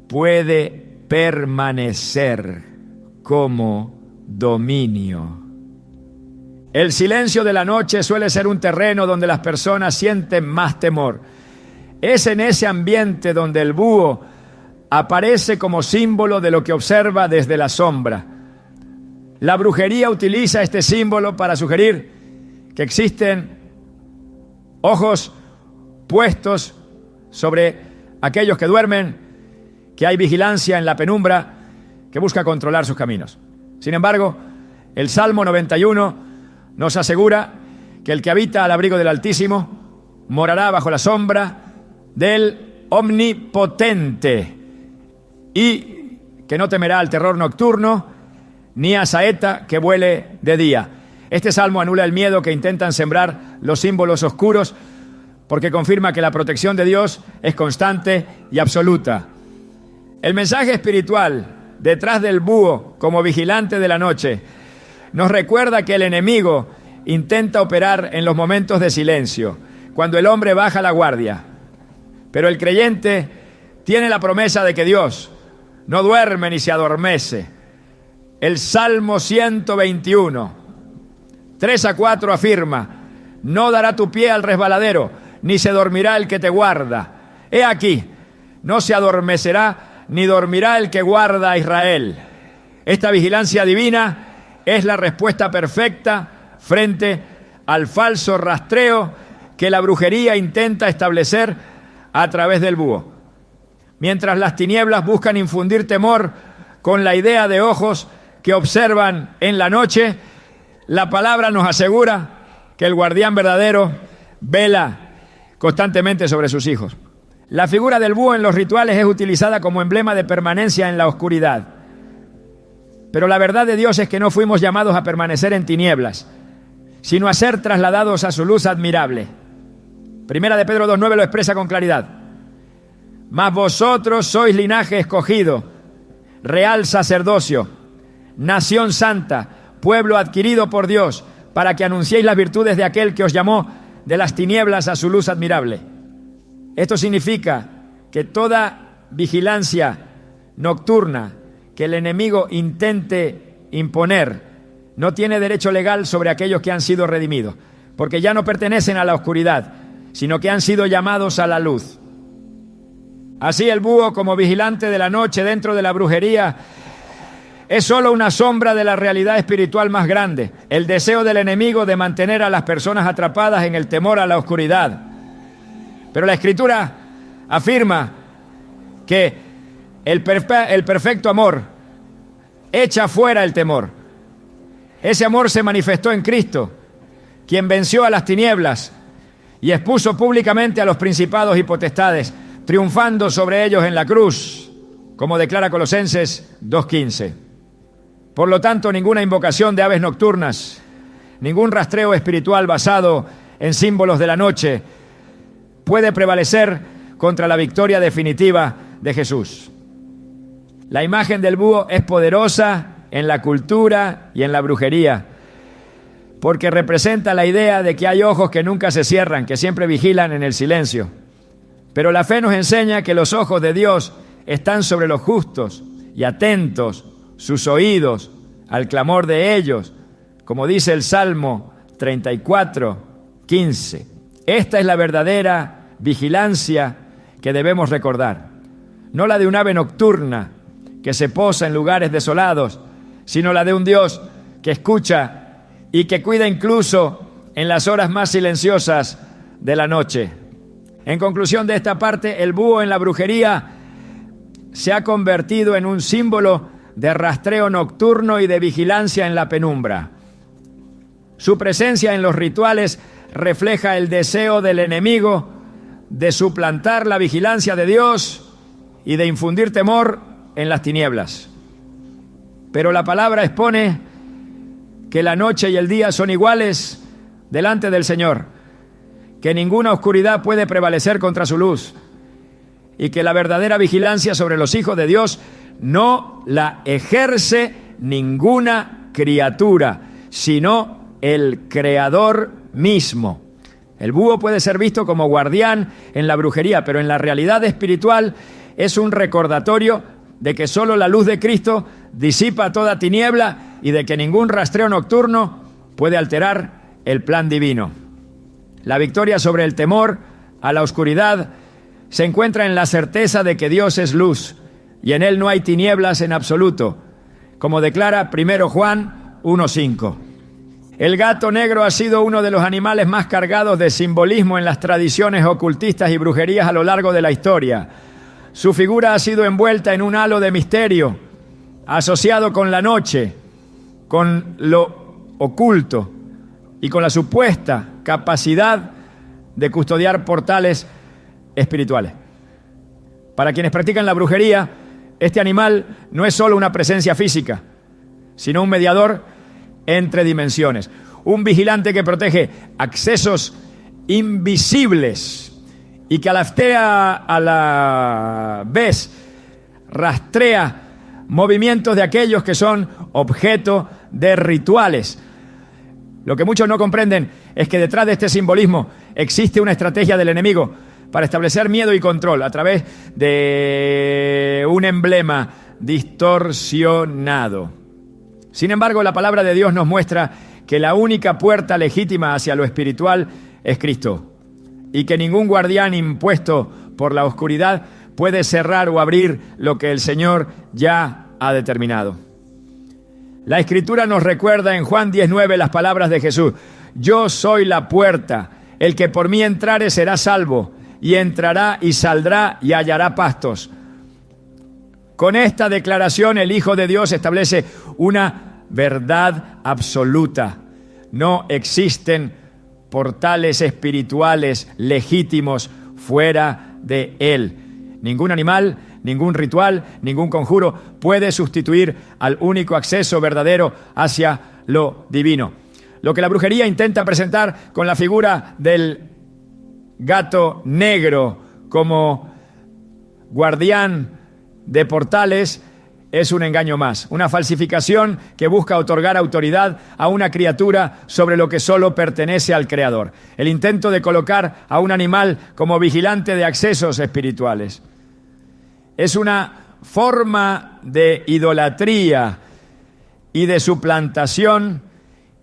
puede permanecer como dominio. El silencio de la noche suele ser un terreno donde las personas sienten más temor. Es en ese ambiente donde el búho aparece como símbolo de lo que observa desde la sombra. La brujería utiliza este símbolo para sugerir que existen ojos puestos sobre aquellos que duermen, que hay vigilancia en la penumbra que busca controlar sus caminos. Sin embargo, el Salmo 91 nos asegura que el que habita al abrigo del Altísimo morará bajo la sombra del Omnipotente y que no temerá al terror nocturno ni a saeta que vuele de día. Este salmo anula el miedo que intentan sembrar los símbolos oscuros porque confirma que la protección de Dios es constante y absoluta. El mensaje espiritual detrás del búho como vigilante de la noche nos recuerda que el enemigo intenta operar en los momentos de silencio, cuando el hombre baja la guardia. Pero el creyente tiene la promesa de que Dios no duerme ni se adormece. El Salmo 121, 3-4 afirma: no dará tu pie al resbaladero, ni se dormirá el que te guarda. He aquí, no se adormecerá ni dormirá el que guarda a Israel. Esta vigilancia divina es la respuesta perfecta frente al falso rastreo que la brujería intenta establecer a través del búho. Mientras las tinieblas buscan infundir temor con la idea de ojos que observan en la noche, la palabra nos asegura que el guardián verdadero vela constantemente sobre sus hijos. La figura del búho en los rituales es utilizada como emblema de permanencia en la oscuridad. Pero la verdad de Dios es que no fuimos llamados a permanecer en tinieblas, sino a ser trasladados a su luz admirable. Primera de Pedro 2:9 lo expresa con claridad. Mas vosotros sois linaje escogido, real sacerdocio, nación santa, pueblo adquirido por Dios, para que anunciéis las virtudes de aquel que os llamó de las tinieblas a su luz admirable. Esto significa que toda vigilancia nocturna que el enemigo intente imponer no tiene derecho legal sobre aquellos que han sido redimidos, porque ya no pertenecen a la oscuridad, sino que han sido llamados a la luz. Así el búho, como vigilante de la noche dentro de la brujería, es solo una sombra de la realidad espiritual más grande, el deseo del enemigo de mantener a las personas atrapadas en el temor a la oscuridad. Pero la Escritura afirma que el perfecto amor echa fuera el temor. Ese amor se manifestó en Cristo, quien venció a las tinieblas y expuso públicamente a los principados y potestades, triunfando sobre ellos en la cruz, como declara Colosenses 2:15. Por lo tanto, ninguna invocación de aves nocturnas, ningún rastreo espiritual basado en símbolos de la noche puede prevalecer contra la victoria definitiva de Jesús. La imagen del búho es poderosa en la cultura y en la brujería, porque representa la idea de que hay ojos que nunca se cierran, que siempre vigilan en el silencio. Pero la fe nos enseña que los ojos de Dios están sobre los justos y atentos sus oídos al clamor de ellos, como dice el Salmo 34:15. Esta es la verdadera vigilancia que debemos recordar, no la de un ave nocturna que se posa en lugares desolados, sino la de un Dios que escucha y que cuida incluso en las horas más silenciosas de la noche. En conclusión de esta parte, el búho en la brujería se ha convertido en un símbolo de rastreo nocturno y de vigilancia en la penumbra. Su presencia en los rituales refleja el deseo del enemigo de suplantar la vigilancia de Dios y de infundir temor en las tinieblas. Pero la palabra expone que la noche y el día son iguales delante del Señor, que ninguna oscuridad puede prevalecer contra su luz y que la verdadera vigilancia sobre los hijos de Dios no la ejerce ninguna criatura, sino el Creador mismo. El búho puede ser visto como guardián en la brujería, pero en la realidad espiritual es un recordatorio de que solo la luz de Cristo disipa toda tiniebla y de que ningún rastreo nocturno puede alterar el plan divino. La victoria sobre el temor a la oscuridad se encuentra en la certeza de que Dios es luz y en Él no hay tinieblas en absoluto, como declara 1 Juan 1:5. El gato negro ha sido uno de los animales más cargados de simbolismo en las tradiciones ocultistas y brujerías a lo largo de la historia. Su figura ha sido envuelta en un halo de misterio, asociado con la noche, con lo oculto y con la supuesta capacidad de custodiar portales espirituales. Para quienes practican la brujería, este animal no es solo una presencia física, sino un mediador entre dimensiones, un vigilante que protege accesos invisibles y que a la vez rastrea movimientos de aquellos que son objeto de rituales. Lo que muchos no comprenden es que detrás de este simbolismo existe una estrategia del enemigo para establecer miedo y control a través de un emblema distorsionado. Sin embargo, la palabra de Dios nos muestra que la única puerta legítima hacia lo espiritual es Cristo y que ningún guardián impuesto por la oscuridad puede cerrar o abrir lo que el Señor ya ha determinado. La Escritura nos recuerda en Juan 10:9 las palabras de Jesús: yo soy la puerta. El que por mí entrare será salvo, y entrará y saldrá y hallará pastos. Con esta declaración el Hijo de Dios establece una verdad absoluta. No existen portales espirituales legítimos fuera de Él. Ningún animal, ningún ritual, ningún conjuro puede sustituir al único acceso verdadero hacia lo divino. Lo que la brujería intenta presentar con la figura del gato negro como guardián de portales es un engaño más, una falsificación que busca otorgar autoridad a una criatura sobre lo que solo pertenece al Creador. El intento de colocar a un animal como vigilante de accesos espirituales. Es una forma de idolatría y de suplantación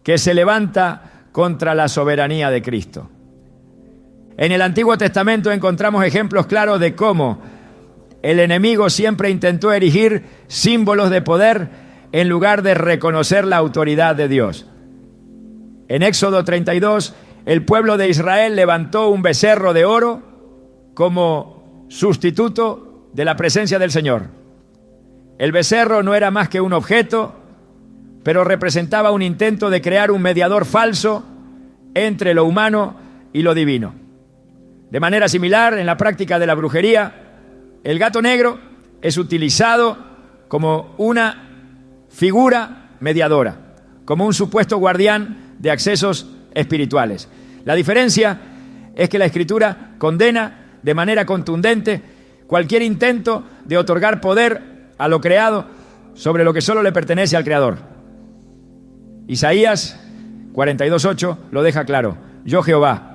que se levanta contra la soberanía de Cristo. En el Antiguo Testamento encontramos ejemplos claros de cómo el enemigo siempre intentó erigir símbolos de poder en lugar de reconocer la autoridad de Dios. En Éxodo 32, el pueblo de Israel levantó un becerro de oro como sustituto de la presencia del Señor. El becerro no era más que un objeto, pero representaba un intento de crear un mediador falso entre lo humano y lo divino. De manera similar, en la práctica de la brujería, el gato negro es utilizado como una figura mediadora, como un supuesto guardián de accesos espirituales. La diferencia es que la Escritura condena de manera contundente cualquier intento de otorgar poder a lo creado sobre lo que solo le pertenece al Creador. Isaías 42:8 lo deja claro: yo Jehová,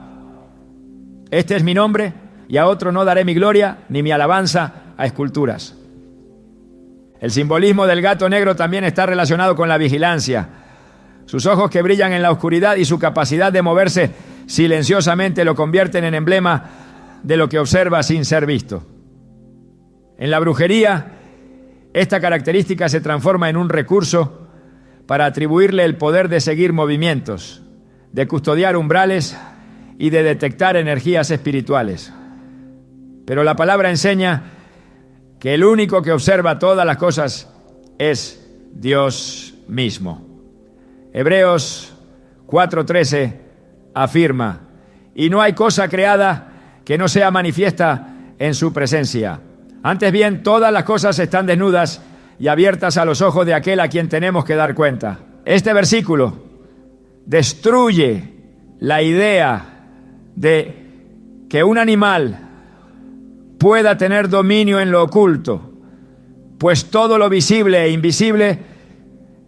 este es mi nombre, y a otro no daré mi gloria ni mi alabanza a esculturas. El simbolismo del gato negro también está relacionado con la vigilancia. Sus ojos que brillan en la oscuridad y su capacidad de moverse silenciosamente lo convierten en emblema de lo que observa sin ser visto. En la brujería, esta característica se transforma en un recurso para atribuirle el poder de seguir movimientos, de custodiar umbrales y de detectar energías espirituales. Pero la palabra enseña que el único que observa todas las cosas es Dios mismo. Hebreos 4:13 afirma: y no hay cosa creada que no sea manifiesta en su presencia. Antes bien, todas las cosas están desnudas y abiertas a los ojos de aquel a quien tenemos que dar cuenta. Este versículo destruye la idea de que un animal pueda tener dominio en lo oculto, pues todo lo visible e invisible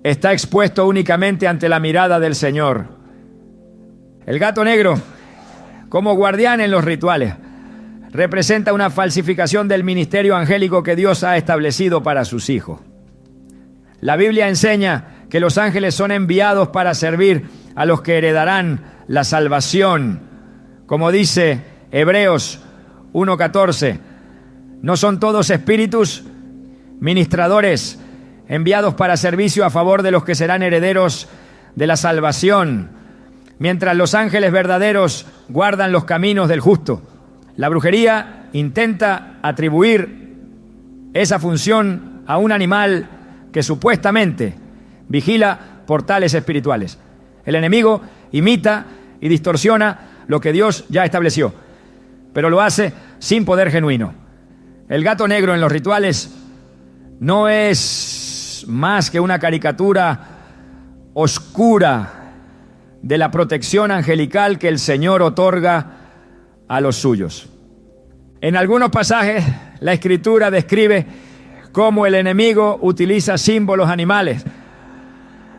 está expuesto únicamente ante la mirada del Señor. El gato negro, como guardián en los rituales, representa una falsificación del ministerio angélico que Dios ha establecido para sus hijos. La Biblia enseña que los ángeles son enviados para servir a los que heredarán la salvación. Como dice Hebreos 1:14, ¿no son todos espíritus ministradores enviados para servicio a favor de los que serán herederos de la salvación, mientras los ángeles verdaderos guardan los caminos del justo? La brujería intenta atribuir esa función a un animal que supuestamente vigila portales espirituales. El enemigo imita y distorsiona lo que Dios ya estableció, pero lo hace sin poder genuino. El gato negro en los rituales no es más que una caricatura oscura de la protección angelical que el Señor otorga a los suyos. En algunos pasajes, la Escritura describe cómo el enemigo utiliza símbolos animales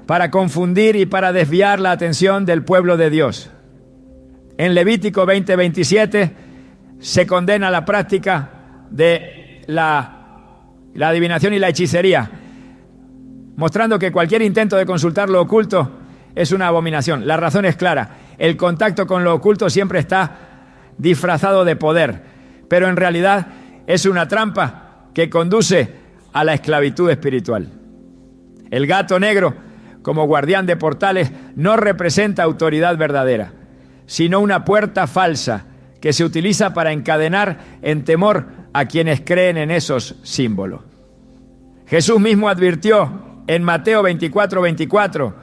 para confundir y para desviar la atención del pueblo de Dios. En Levítico 20:27 se condena la práctica de la adivinación y la hechicería, mostrando que cualquier intento de consultar lo oculto es una abominación. La razón es clara: el contacto con lo oculto siempre está disfrazado de poder, pero en realidad es una trampa que conduce a la esclavitud espiritual. El gato negro, como guardián de portales no representa autoridad verdadera, sino una puerta falsa que se utiliza para encadenar en temor a quienes creen en esos símbolos. Jesús mismo advirtió en Mateo 24:24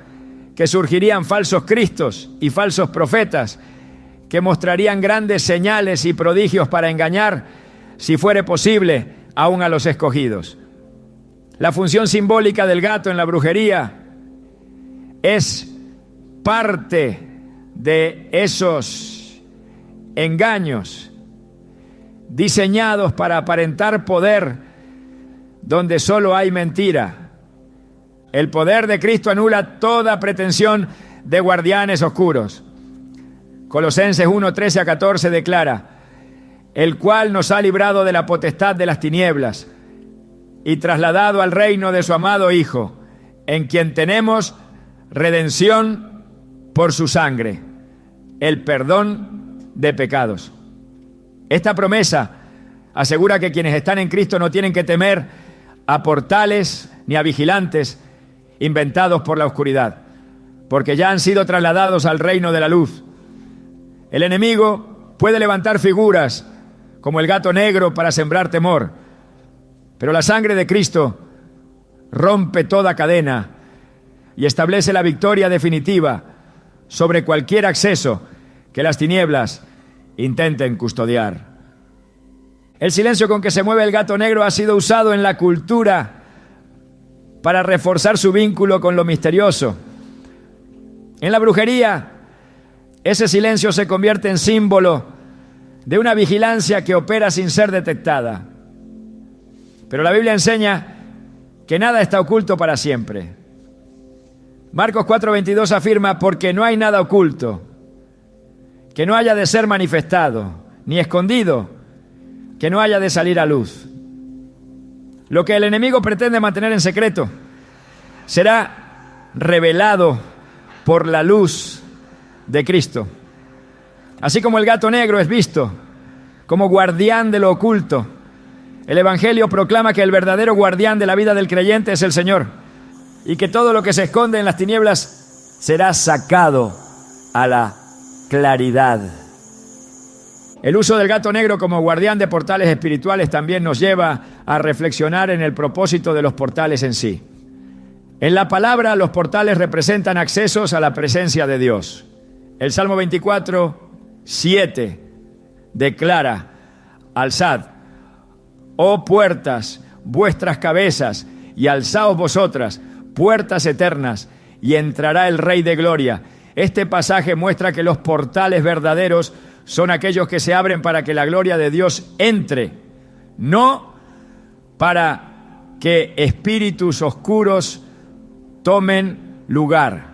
que surgirían falsos cristos y falsos profetas que mostrarían grandes señales y prodigios para engañar, si fuere posible, aún a los escogidos. La función simbólica del gato en la brujería es parte de esos engaños diseñados para aparentar poder donde solo hay mentira. El poder de Cristo anula toda pretensión de guardianes oscuros. Colosenses 1:13-14 declara: el cual nos ha librado de la potestad de las tinieblas y trasladado al reino de su amado Hijo, en quien tenemos redención por su sangre, el perdón de pecados. Esta promesa asegura que quienes están en Cristo no tienen que temer a portales ni a vigilantes inventados por la oscuridad, porque ya han sido trasladados al reino de la luz. El enemigo puede levantar figuras como el gato negro para sembrar temor, pero la sangre de Cristo rompe toda cadena y establece la victoria definitiva sobre cualquier acceso que las tinieblas intenten custodiar. El silencio con que se mueve el gato negro ha sido usado en la cultura para reforzar su vínculo con lo misterioso. En la brujería, ese silencio se convierte en símbolo de una vigilancia que opera sin ser detectada. Pero la Biblia enseña que nada está oculto para siempre. Marcos 4:22 afirma: porque no hay nada oculto que no haya de ser manifestado, ni escondido que no haya de salir a luz. Lo que el enemigo pretende mantener en secreto será revelado por la luz de Cristo. Así como el gato negro es visto como guardián de lo oculto, el Evangelio proclama que el verdadero guardián de la vida del creyente es el Señor, y que todo lo que se esconde en las tinieblas será sacado a la claridad. El uso del gato negro como guardián de portales espirituales también nos lleva a reflexionar en el propósito de los portales en sí. En la palabra, los portales representan accesos a la presencia de Dios. El Salmo 24:7 declara: alzad, oh puertas, vuestras cabezas, y alzaos vosotras, puertas eternas, y entrará el Rey de Gloria. Este pasaje muestra que los portales verdaderos son aquellos que se abren para que la gloria de Dios entre, no para que espíritus oscuros tomen lugar.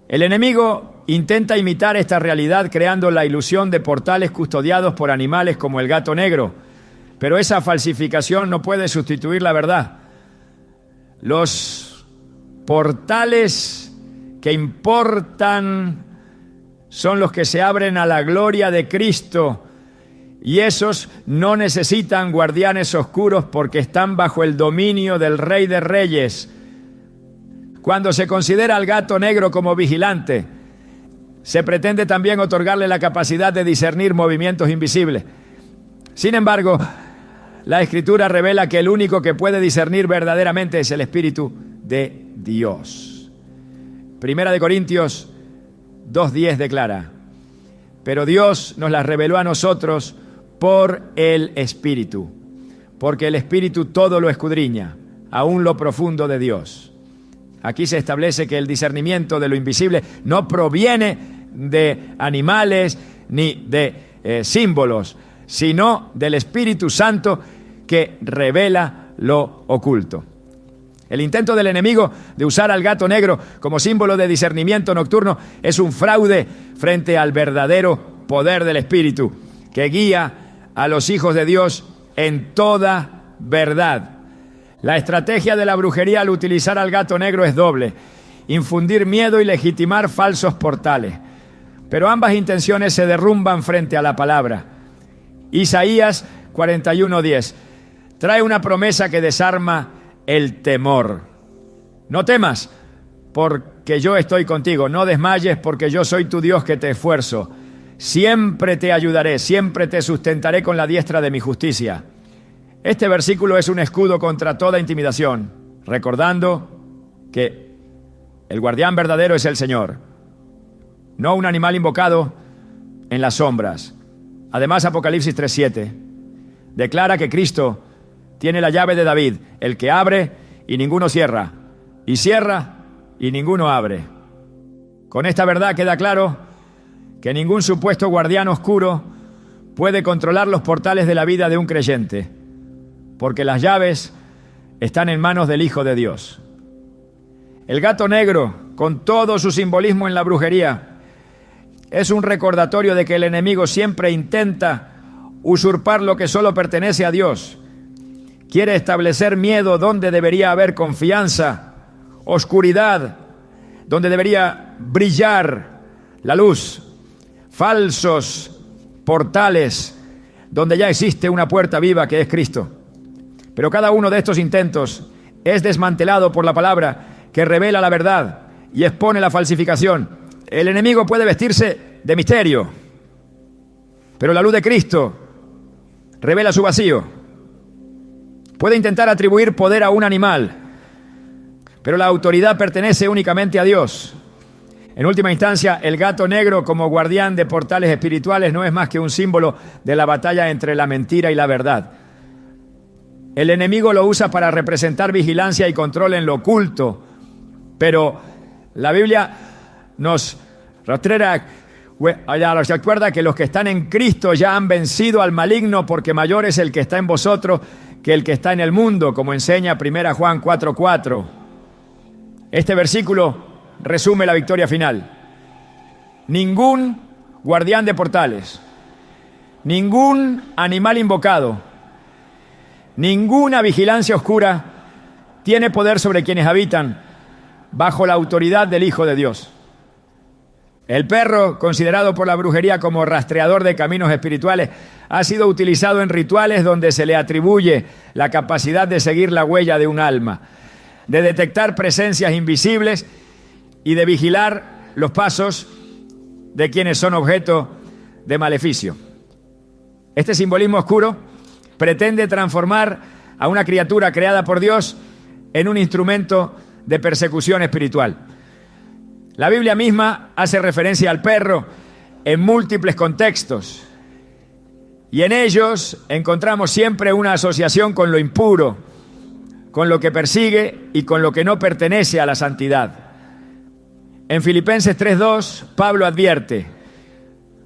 El enemigo intenta imitar esta realidad creando la ilusión de portales custodiados por animales como el gato negro, pero esa falsificación no puede sustituir la verdad. Los portales que importan son los que se abren a la gloria de Cristo, y esos no necesitan guardianes oscuros porque están bajo el dominio del Rey de Reyes. Cuando se considera al gato negro como vigilante, se pretende también otorgarle la capacidad de discernir movimientos invisibles. Sin embargo, la Escritura revela que el único que puede discernir verdaderamente es el Espíritu de Dios. Primera de Corintios 2:10 declara: pero Dios nos las reveló a nosotros por el Espíritu, porque el Espíritu todo lo escudriña, aún lo profundo de Dios. Aquí se establece que el discernimiento de lo invisible no proviene de animales ni de símbolos, sino del Espíritu Santo que revela lo oculto. El intento del enemigo de usar al gato negro como símbolo de discernimiento nocturno es un fraude frente al verdadero poder del Espíritu, que guía a los hijos de Dios en toda verdad. La estrategia de la brujería al utilizar al gato negro es doble: infundir miedo y legitimar falsos portales. Pero ambas intenciones se derrumban frente a la palabra. Isaías 41:10 trae una promesa que desarma el temor. No temas, porque yo estoy contigo. No desmayes, porque yo soy tu Dios que te esfuerzo. Siempre te ayudaré, siempre te sustentaré con la diestra de mi justicia. Este versículo es un escudo contra toda intimidación, recordando que el guardián verdadero es el Señor, no un animal invocado en las sombras. Además, Apocalipsis 3:7 declara que Cristo tiene la llave de David, el que abre y ninguno cierra, y cierra y ninguno abre. Con esta verdad queda claro que ningún supuesto guardián oscuro puede controlar los portales de la vida de un creyente, porque las llaves están en manos del Hijo de Dios. El gato negro, con todo su simbolismo en la brujería, es un recordatorio de que el enemigo siempre intenta usurpar lo que solo pertenece a Dios. Quiere establecer miedo donde debería haber confianza, oscuridad donde debería brillar la luz, falsos portales donde ya existe una puerta viva que es Cristo. Pero cada uno de estos intentos es desmantelado por la palabra que revela la verdad y expone la falsificación. El enemigo puede vestirse de misterio, pero la luz de Cristo revela su vacío. Puede intentar atribuir poder a un animal, pero la autoridad pertenece únicamente a Dios. En última instancia, el gato negro como guardián de portales espirituales no es más que un símbolo de la batalla entre la mentira y la verdad. El enemigo lo usa para representar vigilancia y control en lo oculto, pero la Biblia nos recuerda que los que están en Cristo ya han vencido al maligno, porque mayor es el que está en vosotros que el que está en el mundo, como enseña 1 Juan 4:4. Este versículo resume la victoria final. Ningún guardián de portales, ningún animal invocado, ninguna vigilancia oscura tiene poder sobre quienes habitan bajo la autoridad del Hijo de Dios. El perro, considerado por la brujería como rastreador de caminos espirituales, ha sido utilizado en rituales donde se le atribuye la capacidad de seguir la huella de un alma, de detectar presencias invisibles y de vigilar los pasos de quienes son objeto de maleficio. Este simbolismo oscuro pretende transformar a una criatura creada por Dios en un instrumento de persecución espiritual. La Biblia misma hace referencia al perro en múltiples contextos, y en ellos encontramos siempre una asociación con lo impuro, con lo que persigue y con lo que no pertenece a la santidad. En Filipenses 3:2, Pablo advierte: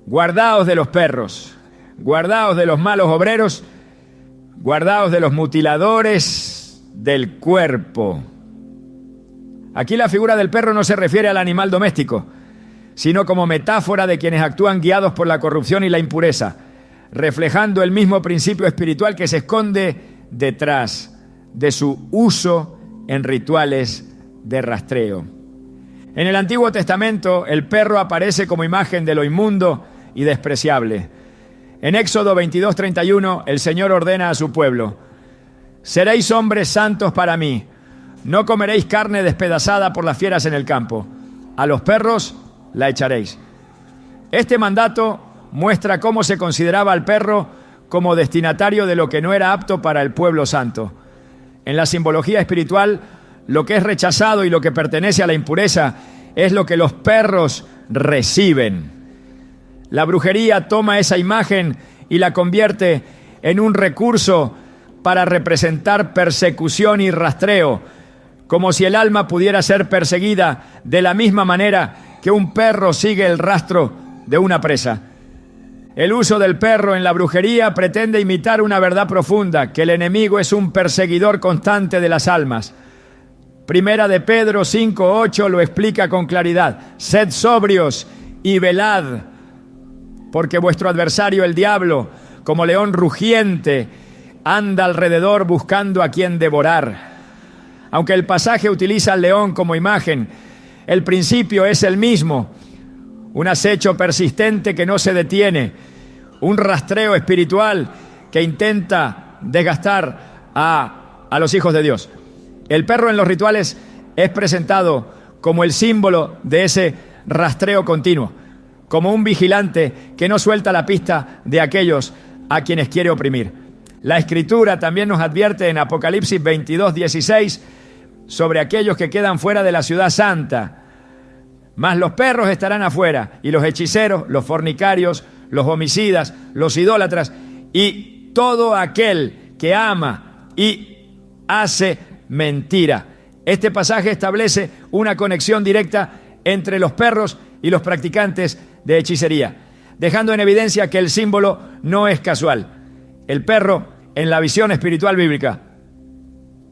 guardaos de los perros, guardaos de los malos obreros, guardaos de los mutiladores del cuerpo. Aquí la figura del perro no se refiere al animal doméstico, sino como metáfora de quienes actúan guiados por la corrupción y la impureza, reflejando el mismo principio espiritual que se esconde detrás de su uso en rituales de rastreo. En el Antiguo Testamento, el perro aparece como imagen de lo inmundo y despreciable. En Éxodo 22:31, el Señor ordena a su pueblo: seréis hombres santos para mí, no comeréis carne despedazada por las fieras en el campo, a los perros la echaréis. Este mandato muestra cómo se consideraba al perro como destinatario de lo que no era apto para el pueblo santo. En la simbología espiritual, lo que es rechazado y lo que pertenece a la impureza es lo que los perros reciben. La brujería toma esa imagen y la convierte en un recurso para representar persecución y rastreo, como si el alma pudiera ser perseguida de la misma manera que un perro sigue el rastro de una presa. El uso del perro en la brujería pretende imitar una verdad profunda, que el enemigo es un perseguidor constante de las almas. Primera de Pedro 5:8 lo explica con claridad: sed sobrios y velad, porque vuestro adversario el diablo, como león rugiente, anda alrededor buscando a quien devorar. Aunque el pasaje utiliza al león como imagen, el principio es el mismo: un acecho persistente que no se detiene, un rastreo espiritual que intenta desgastar a los hijos de Dios. El perro en los rituales es presentado como el símbolo de ese rastreo continuo, como un vigilante que no suelta la pista de aquellos a quienes quiere oprimir. La Escritura también nos advierte en Apocalipsis 22:16 sobre aquellos que quedan fuera de la ciudad santa. Mas los perros estarán afuera, y los hechiceros, los fornicarios, los homicidas, los idólatras y todo aquel que ama y hace mentira. Este pasaje establece una conexión directa entre los perros y los practicantes de hechicería, dejando en evidencia que el símbolo no es casual. El perro, en la visión espiritual bíblica,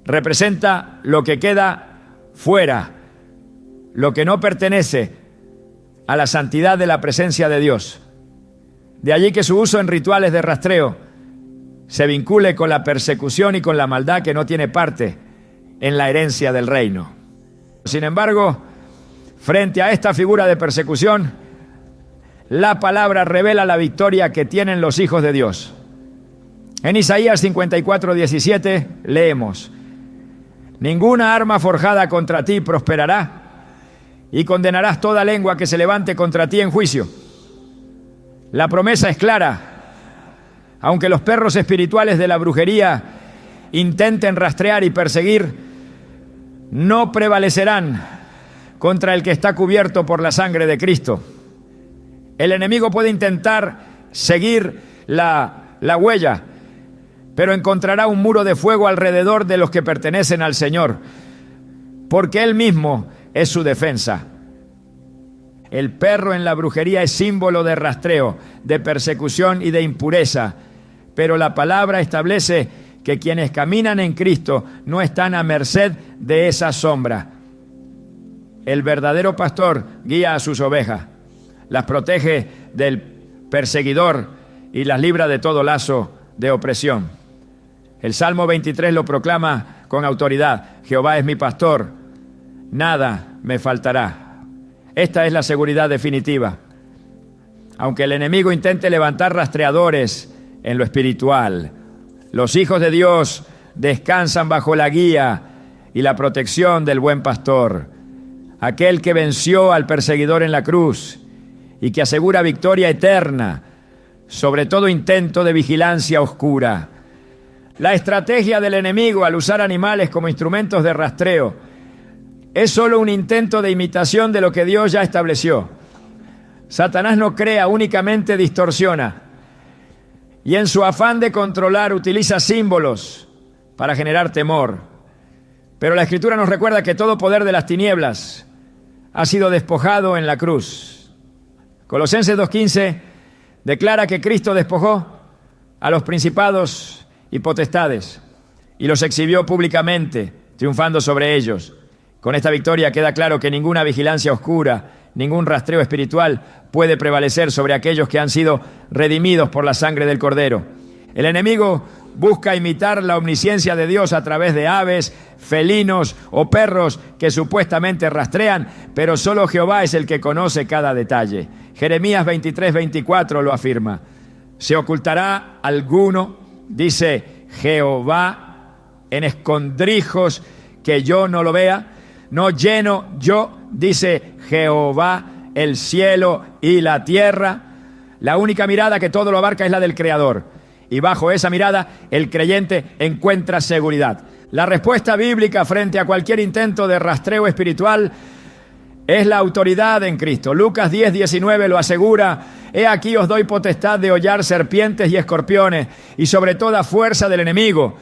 representa lo que queda fuera, lo que no pertenece a la santidad de la presencia de Dios. De allí que su uso en rituales de rastreo se vincule con la persecución y con la maldad que no tiene parte en la herencia del reino. Sin embargo, frente a esta figura de persecución, la palabra revela la victoria que tienen los hijos de Dios. En Isaías 54:17 leemos: ninguna arma forjada contra ti prosperará, y condenarás toda lengua que se levante contra ti en juicio. La promesa es clara. Aunque los perros espirituales de la brujería intenten rastrear y perseguir, no prevalecerán contra el que está cubierto por la sangre de Cristo. El enemigo puede intentar seguir la huella, pero encontrará un muro de fuego alrededor de los que pertenecen al Señor, porque Él mismo es su defensa. El perro en la brujería es símbolo de rastreo, de persecución y de impureza, pero la palabra establece que quienes caminan en Cristo no están a merced de esa sombra. El verdadero pastor guía a sus ovejas, las protege del perseguidor y las libra de todo lazo de opresión. El Salmo 23 lo proclama con autoridad: Jehová es mi pastor, nada me faltará. Esta es la seguridad definitiva. Aunque el enemigo intente levantar rastreadores en lo espiritual, los hijos de Dios descansan bajo la guía y la protección del buen pastor, aquel que venció al perseguidor en la cruz y que asegura victoria eterna sobre todo intento de vigilancia oscura. La estrategia del enemigo al usar animales como instrumentos de rastreo es solo un intento de imitación de lo que Dios ya estableció. Satanás no crea, únicamente distorsiona. Y en su afán de controlar utiliza símbolos para generar temor. Pero la Escritura nos recuerda que todo poder de las tinieblas ha sido despojado en la cruz. Colosenses 2:15 declara que Cristo despojó a los principados y potestades y los exhibió públicamente, triunfando sobre ellos. Con esta victoria queda claro que ninguna vigilancia oscura, ningún rastreo espiritual puede prevalecer sobre aquellos que han sido redimidos por la sangre del Cordero. El enemigo busca imitar la omnisciencia de Dios a través de aves, felinos o perros que supuestamente rastrean, pero solo Jehová es el que conoce cada detalle. Jeremías 23:24 lo afirma. ¿Se ocultará alguno, dice Jehová, en escondrijos que yo no lo vea? ¿No lleno yo, dice Jehová, el cielo y la tierra? La única mirada que todo lo abarca es la del Creador. Y bajo esa mirada, el creyente encuentra seguridad. La respuesta bíblica frente a cualquier intento de rastreo espiritual es la autoridad en Cristo. Lucas 10:19 lo asegura: he aquí os doy potestad de hollar serpientes y escorpiones, y sobre toda fuerza del enemigo,